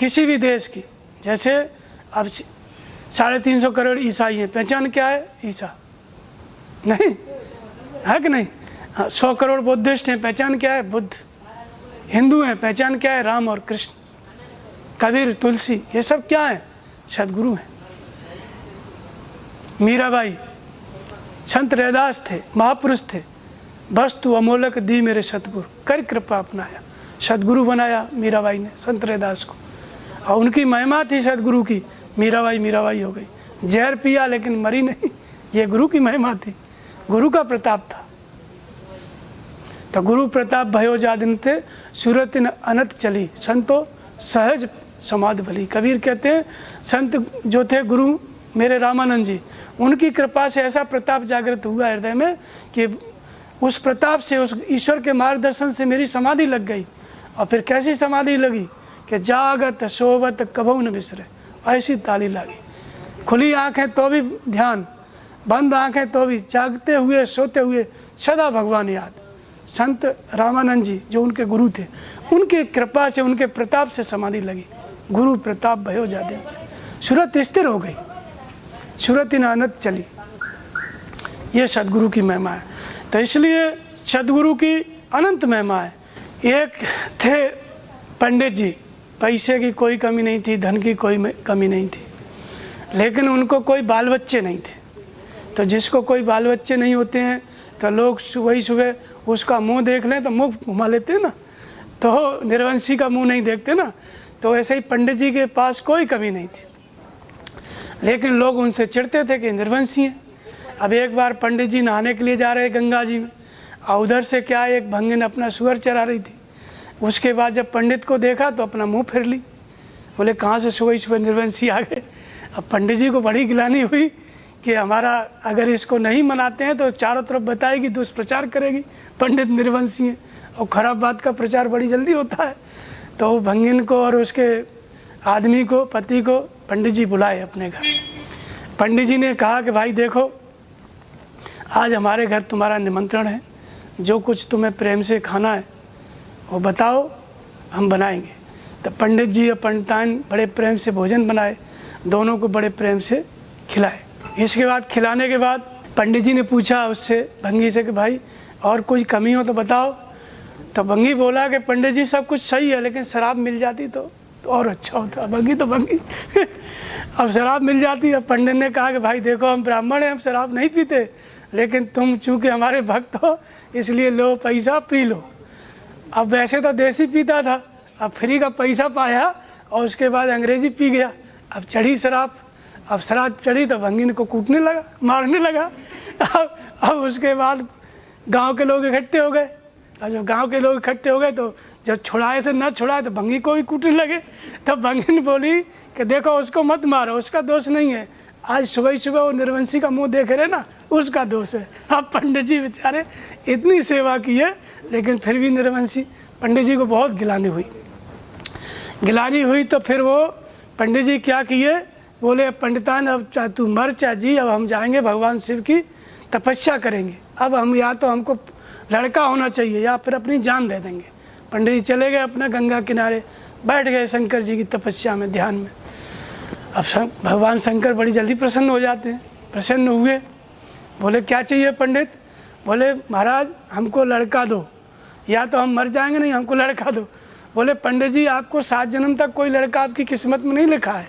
किसी भी देश की, जैसे अब 350 करोड़ ईसाई हैं, पहचान क्या है? ईसा नहीं है कि नहीं? 100 करोड़ बुद्धिस्ट हैं, पहचान क्या है? बुद्ध। हिंदू हैं, पहचान क्या है? राम और कृष्ण, कबीर, तुलसी, ये सब क्या है? सद्गुरु हैं। मीराबाई, संत रैदास थे, महापुरुष थे। वस्तु अमोलक दी मेरे सतगुरु, कर कृपा अपनाया, सदगुरु बनाया मीराबाई ने संत रैदास को। और उनकी महिमा थी सदगुरु की, मीराबाई मीराबाई हो गई। जहर पिया लेकिन मरी नहीं, ये गुरु की महिमा थी, गुरु का प्रताप था। तो गुरु प्रताप भयो जादिन थे, सूरत इन अनत चली, संतो सहज समाधि भली। कबीर कहते हैं संत जो थे गुरु मेरे रामानंद जी, उनकी कृपा से ऐसा प्रताप जागृत हुआ हृदय में कि उस प्रताप से, उस ईश्वर के मार्गदर्शन से मेरी समाधि लग गई। और फिर कैसी समाधि लगी कि जागत सोवत कभू न बिसरे, ऐसी ताली लगी। खुली आंखें तो भी ध्यान, बंद आंखें तो भी, जागते हुए सोते हुए सदा भगवान याद। संत रामानंद जी जो उनके गुरु थे, उनकी कृपा से, उनके प्रताप से समाधि लगी। गुरु प्रताप भयो जादिन से सूरत स्थिर हो गई, सूरत इन अनत चली। ये सदगुरु की महिमा है। तो इसलिए सदगुरु की अनंत महिमा है। एक थे पंडित जी, पैसे की कोई कमी नहीं थी, धन की कोई कमी नहीं थी, लेकिन उनको कोई बाल बच्चे नहीं थे। तो जिसको कोई बाल बच्चे नहीं होते हैं तो लोग सुबह ही सुबह उसका मुंह देख लें तो मुंह घुमा लेते हैं ना, तो निर्वंशी का मुंह नहीं देखते ना। तो ऐसे ही पंडित जी के पास कोई कमी नहीं थी, लेकिन लोग उनसे चिढ़ते थे कि निर्वंशी हैं। अब एक बार पंडित जी नहाने के लिए जा रहे गंगा जी में, और उधर से क्या एक भंगिन अपना सुअर चरा रही थी। उसके बाद जब पंडित को देखा तो अपना मुंह फेर ली, बोले कहाँ से सुबह सुबह निर्वंशी आ गए। अब पंडित जी को बड़ी गिलानी हुई कि हमारा अगर इसको नहीं मनाते हैं तो चारों तरफ बताएगी, दुष्प्रचार करेगी, पंडित निर्वंशी हैं, और खराब बात का प्रचार बड़ी जल्दी होता है। तो भंगिन को और उसके आदमी को, पति को पंडित जी बुलाए अपने घर। पंडित जी ने कहा कि भाई देखो, आज हमारे घर तुम्हारा निमंत्रण है, जो कुछ तुम्हें प्रेम से खाना है वो बताओ, हम बनाएंगे। तो पंडित जी और पंडितान बड़े प्रेम से भोजन बनाए, दोनों को बड़े प्रेम से खिलाए। इसके बाद खिलाने के बाद पंडित जी ने पूछा उससे, भंगी से, कि भाई और कुछ कमी हो तो बताओ। तो भंगी बोला कि पंडित जी सब कुछ सही है, लेकिन शराब मिल जाती तो और अच्छा होता। भंगी तो भंगी अब शराब मिल जाती। अब पंडित ने कहा कि भाई देखो, हम ब्राह्मण हैं, हम शराब नहीं पीते, लेकिन तुम चूंकि हमारे भक्त हो इसलिए लो पैसा पी लो। अब वैसे तो देसी पीता था, अब फ्री का पैसा पाया और उसके बाद अंग्रेजी पी गया। अब चढ़ी शराब, अब शराब चढ़ी तो भंगिन को कूटने लगा, मारने लगा। अब उसके बाद गांव के लोग इकट्ठे हो गए, और जब गांव के लोग इकट्ठे हो गए तो जब छुड़ाए से न छुड़ाए तो भंगी को भी कूटने लगे। तब भंगिन बोली कि देखो उसको मत मारो, उसका दोष नहीं है, आज सुबह सुबह वो निर्वंशी का मुंह देख रहे ना, उसका दोष है। अब पंडित जी बेचारे इतनी सेवा की है, लेकिन फिर भी निर्वंशी, पंडित जी को बहुत गिलानी हुई। तो फिर वो पंडित जी क्या किए, बोले पंडितान अब चाहे तू मर चाहे जी, अब हम जाएंगे भगवान शिव की तपस्या करेंगे। अब हम या तो हमको लड़का होना चाहिए या फिर अपनी जान दे देंगे। पंडित जी चले गए अपना गंगा किनारे, बैठ गए शंकर जी की तपस्या में, ध्यान में। अब भगवान शंकर बड़ी जल्दी प्रसन्न हो जाते हैं। प्रसन्न हुए, बोले क्या चाहिए पंडित? बोले महाराज हमको लड़का दो, या तो हम मर जाएंगे, नहीं हमको लड़का दो। बोले पंडित जी आपको 7 जन्म तक कोई लड़का आपकी किस्मत में नहीं लिखा है,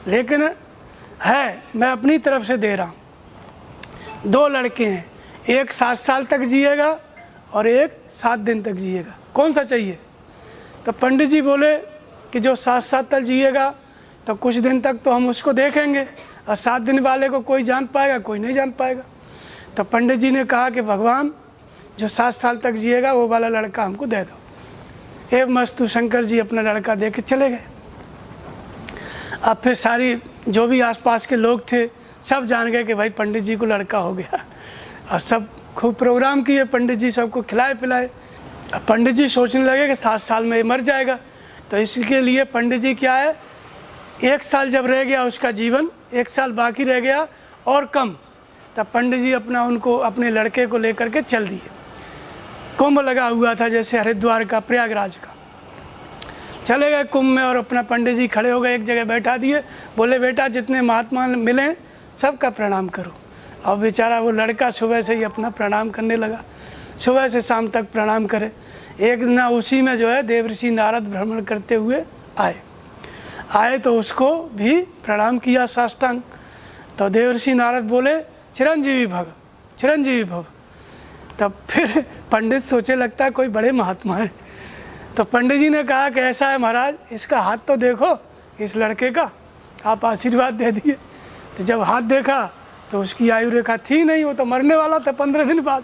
लेकिन है, मैं अपनी तरफ से दे रहा हूँ। 2 लड़के हैं, एक 7 साल तक जिएगा और एक 7 दिन तक जिएगा, कौन सा चाहिए? तो पंडित जी बोले कि जो 7 साल तक जिएगा तो कुछ दिन तक तो हम उसको देखेंगे, और 7 दिन वाले को कोई जान पाएगा, कोई नहीं जान पाएगा। तो पंडित जी ने कहा कि भगवान जो 7 साल तक जिएगा वो वाला लड़का हमको दे दो। एक मस्तु शंकर जी अपना लड़का दे के चले गए। अब फिर सारी जो भी आसपास के लोग थे सब जान गए कि भाई पंडित जी को लड़का हो गया, और सब खूब प्रोग्राम किए, पंडित जी सबको खिलाए पिलाए। अब पंडित जी सोचने लगे कि 7 साल में ये मर जाएगा, तो इसके लिए पंडित जी क्या है, 1 साल जब रह गया उसका जीवन, 1 साल बाकी रह गया, और कम। तब पंडित जी उनको अपने लड़के को लेकर के चल दिए। कुंभ लगा हुआ था जैसे हरिद्वार का, प्रयागराज का। चले गए कुंभ में और अपना पंडित जी खड़े हो गए, एक जगह बैठा दिए। बोले बेटा जितने महात्मा मिले सबका प्रणाम करो। और बेचारा वो लड़का सुबह से ही अपना प्रणाम करने लगा, सुबह से शाम तक प्रणाम करे। एक दिन उसी में जो है देवर्षि नारद भ्रमण करते हुए आए तो उसको भी प्रणाम किया साष्टांग। तो देवर्षि नारद बोले चिरंजीवी भव, चिरंजीवी भव। तब फिर पंडित सोचे लगता है कोई बड़े महात्मा है। तो पंडित जी ने कहा कि ऐसा है महाराज, इसका हाथ तो देखो इस लड़के का, आप आशीर्वाद दे दिए। तो जब हाथ देखा तो उसकी आयु रेखा थी नहीं, वो तो मरने वाला था 15 दिन बाद।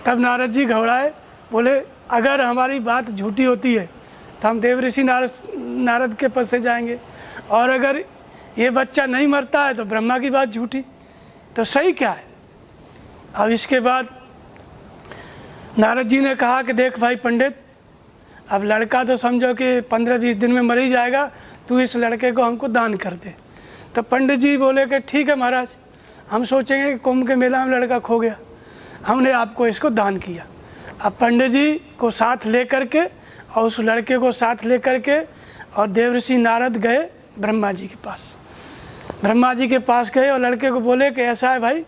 तब नारद जी घबराए, बोले अगर हमारी बात झूठी होती है तो हम देवर्षि नारद के पास से जाएंगे, और अगर ये बच्चा नहीं मरता है तो ब्रह्मा की बात झूठी, तो सही क्या है। अब इसके बाद नारद जी ने कहा कि देख भाई पंडित, अब लड़का तो समझो कि 15-20 दिन में मर ही जाएगा, तू इस लड़के को हमको दान कर दे। तो पंडित जी बोले कि ठीक है महाराज, हम सोचेंगे कि कुंभ के मेला में लड़का खो गया, हमने आपको इसको दान किया। अब पंडित जी को साथ लेकर के और उस लड़के को साथ लेकर के और देवर्षि नारद गए ब्रह्मा जी के पास। ब्रह्मा जी के पास गए और लड़के को बोले कि ऐसा है भाई,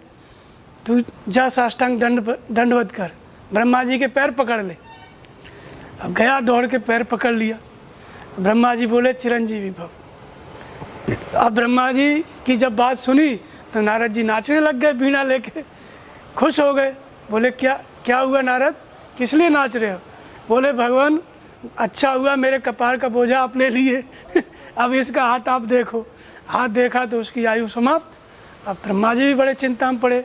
तू जा साष्टांग दंडवत कर, ब्रह्मा जी के पैर पकड़ ले। अब गया दौड़ के पैर पकड़ लिया। ब्रह्मा जी बोले चिरंजीवी भव। अब ब्रह्मा जी की जब बात सुनी तो नारद जी नाचने लग गए, बीड़ा लेके खुश हो गए। बोले क्या हुआ नारद, किस लिए नाच रहे हो। बोले भगवान अच्छा हुआ मेरे कपार का बोझा आप ले लिए अब इसका हाथ आप देखो। हाथ देखा तो उसकी आयु समाप्त। अब ब्रह्मा जी भी बड़े चिंता में पड़े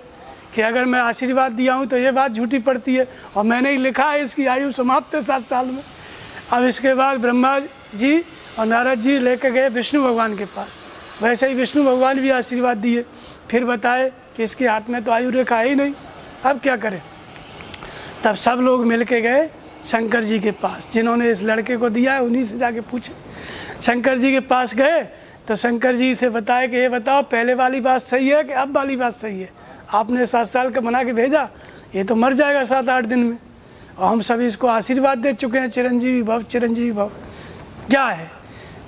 कि अगर मैं आशीर्वाद दिया हूँ तो ये बात झूठी पड़ती है, और मैंने ही लिखा है इसकी आयु समाप्त है 7 साल में। अब इसके बाद ब्रह्मा जी और नारद जी लेकर गए विष्णु भगवान के पास। वैसे ही विष्णु भगवान भी आशीर्वाद दिए, फिर बताए कि इसके हाथ में तो आयु रेखा है ही नहीं, अब क्या करें। तब सब लोग मिल के गए शंकर जी के पास, जिन्होंने इस लड़के को दिया है उन्हीं से जाके पूछे। शंकर जी के पास गए तो शंकर जी से बताया कि ये बताओ पहले वाली बात सही है कि अब वाली बात सही है। आपने 7 साल का बना के भेजा, ये तो मर जाएगा 7-8 दिन में, और हम सभी इसको आशीर्वाद दे चुके हैं चिरंजीवी भव, चिरंजीवी भव। क्या है।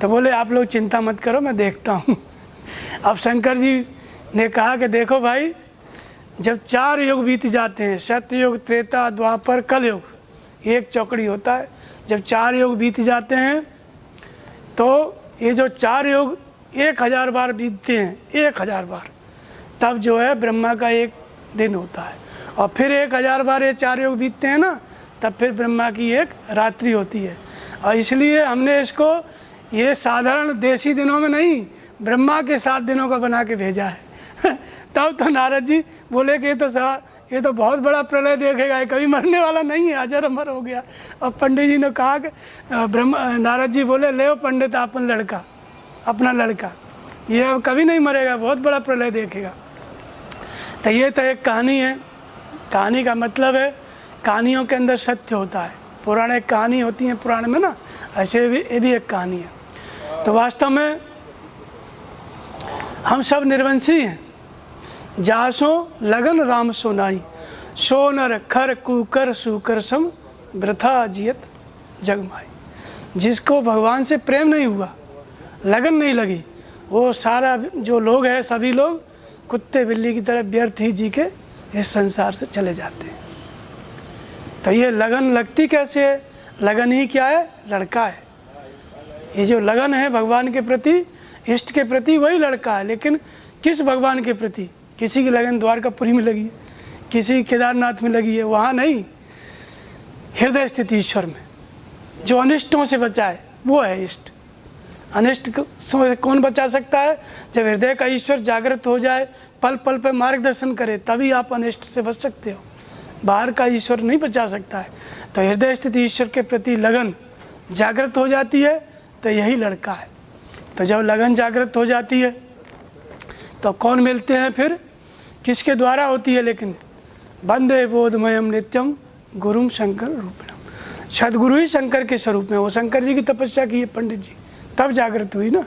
तो बोले आप लोग चिंता मत करो, मैं देखता हूँ। अब शंकर जी ने कहा कि देखो भाई, जब 4 युग बीत जाते हैं, सत्ययुग, त्रेता, द्वापर, कलयुग, एक चौकड़ी होता है। जब 4 युग बीत जाते हैं तो ये जो 4 युग 1000 बार बीतते हैं, 1000 बार, तब जो है ब्रह्मा का एक दिन होता है। और फिर 1000 बार ये 4 युग बीतते हैं ना, तब फिर ब्रह्मा की एक रात्रि होती है। और इसलिए हमने इसको ये साधारण देसी दिनों में नहीं, ब्रह्मा के 7 दिनों का बना के भेजा है तब तो नारद जी बोले कि ये तो बहुत बड़ा प्रलय देखेगा, ये कभी मरने वाला नहीं है, अजर अमर हो गया। और पंडित जी ने कहा कि नारद जी बोले ले पंडित अपना लड़का, ये अब कभी नहीं मरेगा, बहुत बड़ा प्रलय देखेगा। तो ये तो एक कहानी है। कहानी का मतलब है कहानियों के अंदर सत्य होता है। पुराण एक कहानी होती है पुराण में ना, ऐसे भी ये भी एक कहानी है। तो वास्तव में हम सब निर्वंशी हैं। जासो लगन राम सोनाई, सोनर खर कुकर सुकर सम वृथा जियत जगमाई। जिसको भगवान से प्रेम नहीं हुआ, लगन नहीं लगी, वो सारा जो लोग हैं सभी लोग कुत्ते बिल्ली की तरह व्यर्थ ही जी के इस संसार से चले जाते हैं। तो ये लगन लगती कैसे है। लगन ही क्या है, लड़का है। ये जो लगन है भगवान के प्रति, इष्ट के प्रति, वही लड़का है। लेकिन किस भगवान के प्रति। किसी की लगन द्वारकापुरी में लगी है, किसी केदारनाथ में लगी है, वहाँ नहीं, हृदय स्थित ईश्वर में। जो अनिष्टों से बचाए वो है इष्ट। अनिष्ट को कौन बचा सकता है। जब हृदय का ईश्वर जागृत हो जाए, पल पल पे मार्गदर्शन करे, तभी आप अनिष्ट से बच सकते हो। बाहर का ईश्वर नहीं बचा सकता है। तो हृदय स्थित ईश्वर के प्रति लगन जागृत हो जाती है तो यही लड़का है। तो जब लगन जागृत हो जाती है तो कौन मिलते हैं फिर, किसके द्वारा होती है। लेकिन वंदे बोधमयम नित्यम गुरुम शंकर रूपिणम। सदगुरु ही शंकर के स्वरूप में, वो शंकर जी की तपस्या की है पंडित जी, तब जागृत हुई ना।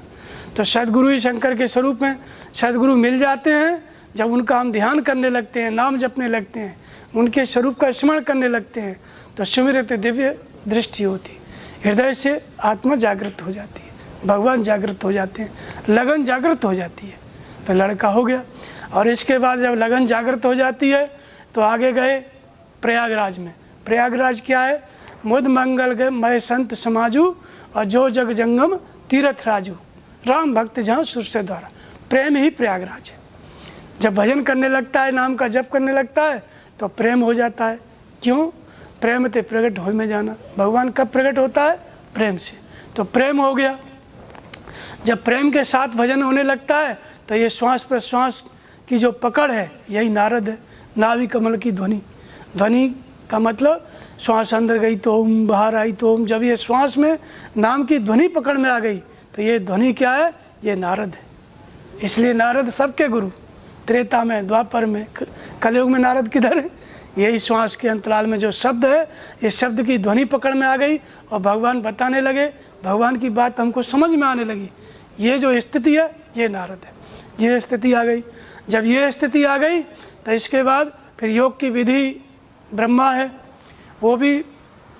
तो सदगुरु ही शंकर के स्वरूप में, सदगुरु मिल जाते हैं जब उनका हम ध्यान करने लगते हैं, नाम जपने लगते हैं, उनके स्वरूप का स्मरण करने लगते हैं, तो सुमिरत दिव्य दृष्टि होती, हृदय से आत्मा जागृत हो जाती है, भगवान जागृत हो जाते हैं, लगन जागृत हो जाती है। तो लड़का हो गया। और इसके बाद जब लगन जागृत हो जाती है तो आगे गए प्रयागराज में। प्रयागराज क्या है? मुद मंगल गए मय संत समाजू और जो जग जंगम तीर्थ राजू, राम भक्त जहाँ सुर से द्वारा। प्रेम ही प्रयागराज है। जब भजन करने लगता है, नाम का जप करने लगता है, तो प्रेम हो जाता है। क्यों? प्रेम ते प्रकट हो में जाना। भगवान कब प्रकट होता है? प्रेम से। तो प्रेम हो गया। जब प्रेम के साथ भजन होने लगता है तो ये श्वास प्रश्वास की जो पकड़ है यही नारद है। नाभि कमल की ध्वनि, ध्वनि का मतलब श्वास अंदर गई तो ओम, बाहर आई तो ओम। जब ये श्वास में नाम की ध्वनि पकड़ में आ गई तो ये ध्वनि क्या है? ये नारद है। इसलिए नारद सबके गुरु। त्रेता में, द्वापर में, कलयुग में नारद किधर है? यही श्वास के अंतराल में जो शब्द है, ये शब्द की ध्वनि पकड़ में आ गई और भगवान बताने लगे, भगवान की बात हमको समझ में आने लगी। ये जो स्थिति है ये नारद है। ये स्थिति आ गई। जब ये स्थिति आ गई तो इसके बाद फिर योग की विधि ब्रह्मा है, वो भी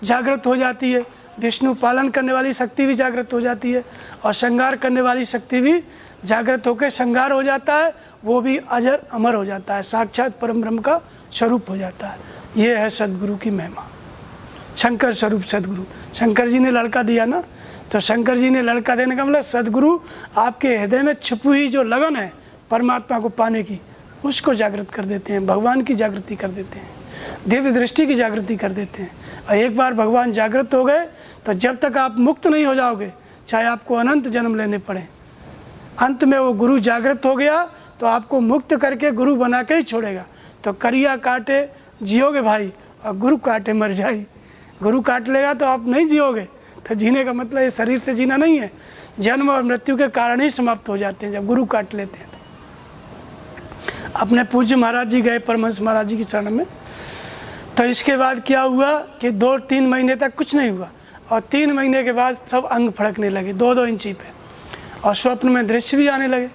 जागृत हो जाती है। विष्णु पालन करने वाली शक्ति भी जागृत हो जाती है और श्रृंगार करने वाली शक्ति भी जागृत होकर श्रृंगार हो जाता है। वो भी अजर अमर हो जाता है, साक्षात परम ब्रह्म का स्वरूप हो जाता है। ये है सदगुरु की महिमा। शंकर स्वरूप सदगुरु। शंकर जी ने लड़का दिया ना, तो शंकर जी ने लड़का देने का मतलब सदगुरु आपके हृदय में छिपी हुई जो लगन है परमात्मा को पाने की, उसको जागृत कर देते हैं, भगवान की जागृति कर देते हैं, दिव्य दृष्टि की जागृति कर देते हैं। और एक बार भगवान जागृत हो गए तो जब तक आप मुक्त नहीं हो जाओगे, चाहे आपको अनंत जन्म लेने पड़े, अंत में वो गुरु जागृत हो गया तो आपको मुक्त करके गुरु बना के ही छोड़ेगा। तो करिया काटे जियोगे भाई और गुरु काटे मर जाई। गुरु काट लेगा तो आप नहीं जियोगे। तो जीने का मतलब ये शरीर से जीना नहीं है, जन्म और मृत्यु के कारण ही समाप्त हो जाते हैं जब गुरु काट लेते हैं। अपने पूज्य महाराज जी गए परमहंस महाराज जी की शरण में, तो इसके बाद क्या हुआ कि 2-3 महीने तक कुछ नहीं हुआ और 3 महीने के बाद सब अंग फड़कने लगे 2-2 इंची पे और स्वप्न में दृश्य भी आने लगे।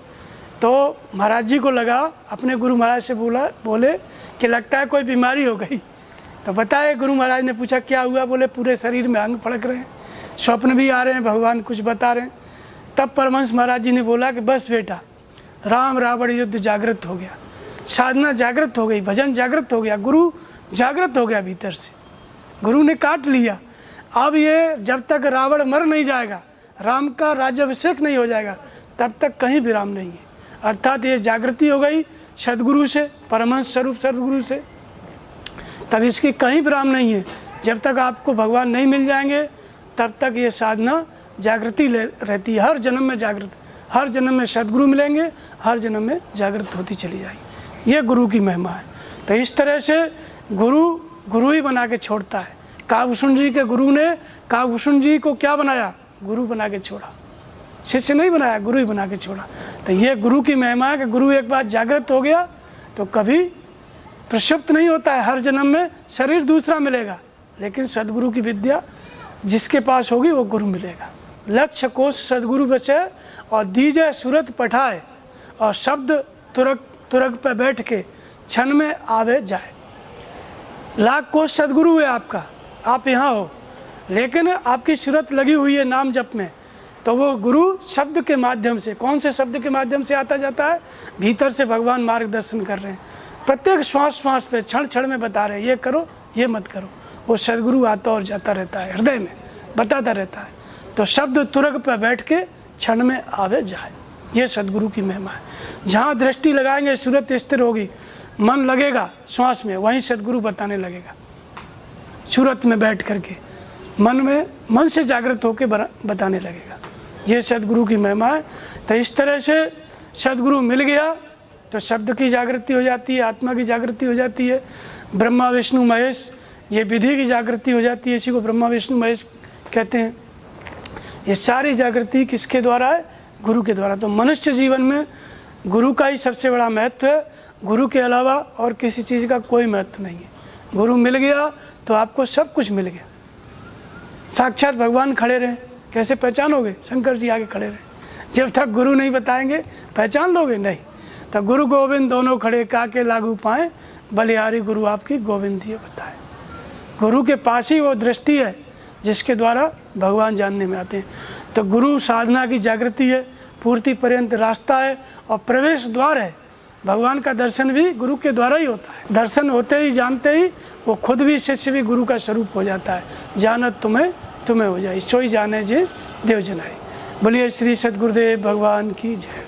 तो महाराज जी को लगा, अपने गुरु महाराज से बोले कि लगता है कोई बीमारी हो गई। तो बताए, गुरु महाराज ने पूछा क्या हुआ? बोले पूरे शरीर में अंग फड़क रहे हैं, स्वप्न भी आ रहे हैं, भगवान कुछ बता रहे हैं। तब परमहंस महाराज जी ने बोला कि बस बेटा, राम रावण युद्ध जागृत हो गया, साधना जागृत हो गई, भजन जागृत हो गया, गुरु जागृत हो गया भीतर से, गुरु ने काट लिया। अब ये जब तक रावण मर नहीं जाएगा, राम का राज्याभिषेक नहीं हो जाएगा, तब तक कहीं विराम नहीं है। अर्थात ये जागृति हो गई सदगुरु से, परमहंस स्वरूप सदगुरु से, तब इसकी कहीं विराम नहीं है। जब तक आपको भगवान नहीं मिल जाएंगे तब तक ये साधना जागृति रहती है। हर जन्म में जागृत, हर जन्म में सदगुरु मिलेंगे, हर जन्म में जागृत होती चली जाएगी। ये गुरु की महिमा है। तो इस तरह से गुरु ही बना के छोड़ता है। काकभूषण जी के गुरु ने काकभूषण जी को क्या बनाया? गुरु बना के छोड़ा। शिष्य नहीं बनाया, गुरु ही बना के छोड़ा। तो ये गुरु की महिमा है कि गुरु एक बार जागृत हो गया तो कभी प्रक्षुब्ध नहीं होता है। हर जन्म में शरीर दूसरा मिलेगा, लेकिन सदगुरु की विद्या जिसके पास होगी वो गुरु मिलेगा। लक्ष्य कोश सदगुरु बचे और दीजे सूरत पठाए और शब्द तुरग पे बैठ के क्षण में आवे जाए। लाख कोश सदगुरु है आपका, आप यहाँ हो, लेकिन आपकी सूरत लगी हुई है नाम जप में, तो वो गुरु शब्द के माध्यम से, कौन से शब्द के माध्यम से आता जाता है? भीतर से भगवान मार्गदर्शन कर रहे हैं, प्रत्येक श्वास श्वास पे क्षण क्षण में बता रहे हैं, ये करो ये मत करो। वो सदगुरु आता और जाता रहता है, हृदय में बताता रहता है। तो शब्द तुरग पर बैठ के क्षण में आवे जाए, ये सदगुरु की महिमा है। जहाँ दृष्टि लगाएंगे सूरत स्थिर होगी, मन लगेगा श्वास में, वहीं सदगुरु बताने लगेगा। सूरत में बैठ करके मन से जागृत होकर बताने लगेगा। ये सदगुरु की महिमा है। तो इस तरह से सदगुरु मिल गया तो शब्द की जागृति हो जाती है, आत्मा की जागृति हो जाती है, ब्रह्मा विष्णु महेश ये विधि की जागृति हो जाती है। इसी को ब्रह्मा विष्णु महेश कहते हैं। ये सारी जागृति किसके द्वारा है? गुरु के द्वारा। तो मनुष्य जीवन में गुरु का ही सबसे बड़ा महत्व है। गुरु के अलावा और किसी चीज़ का कोई महत्व नहीं है। गुरु मिल गया तो आपको सब कुछ मिल गया। साक्षात भगवान खड़े रहे, कैसे पहचानोगे? शंकर जी आगे खड़े रहे। जब तक गुरु नहीं बताएंगे पहचान लोगे नहीं। तो गुरु गोविंद दोनों खड़े काके लागू पाए, बलिहारी गुरु आपकी गोविंद दिए बताए। गुरु के पास ही वो दृष्टि है जिसके द्वारा भगवान जानने में आते हैं। तो गुरु साधना की जागृति है, पूर्ति पर्यंत रास्ता है और प्रवेश द्वार है। भगवान का दर्शन भी गुरु के द्वारा ही होता है। दर्शन होते ही जानते ही वो खुद भी शिष्य भी गुरु का स्वरूप हो जाता है। जानत तुम्हें तुम्हें हो जाए, सोई जाने जे देव जनाए। बोलिए श्री सद्गुरुदेव भगवान की जय।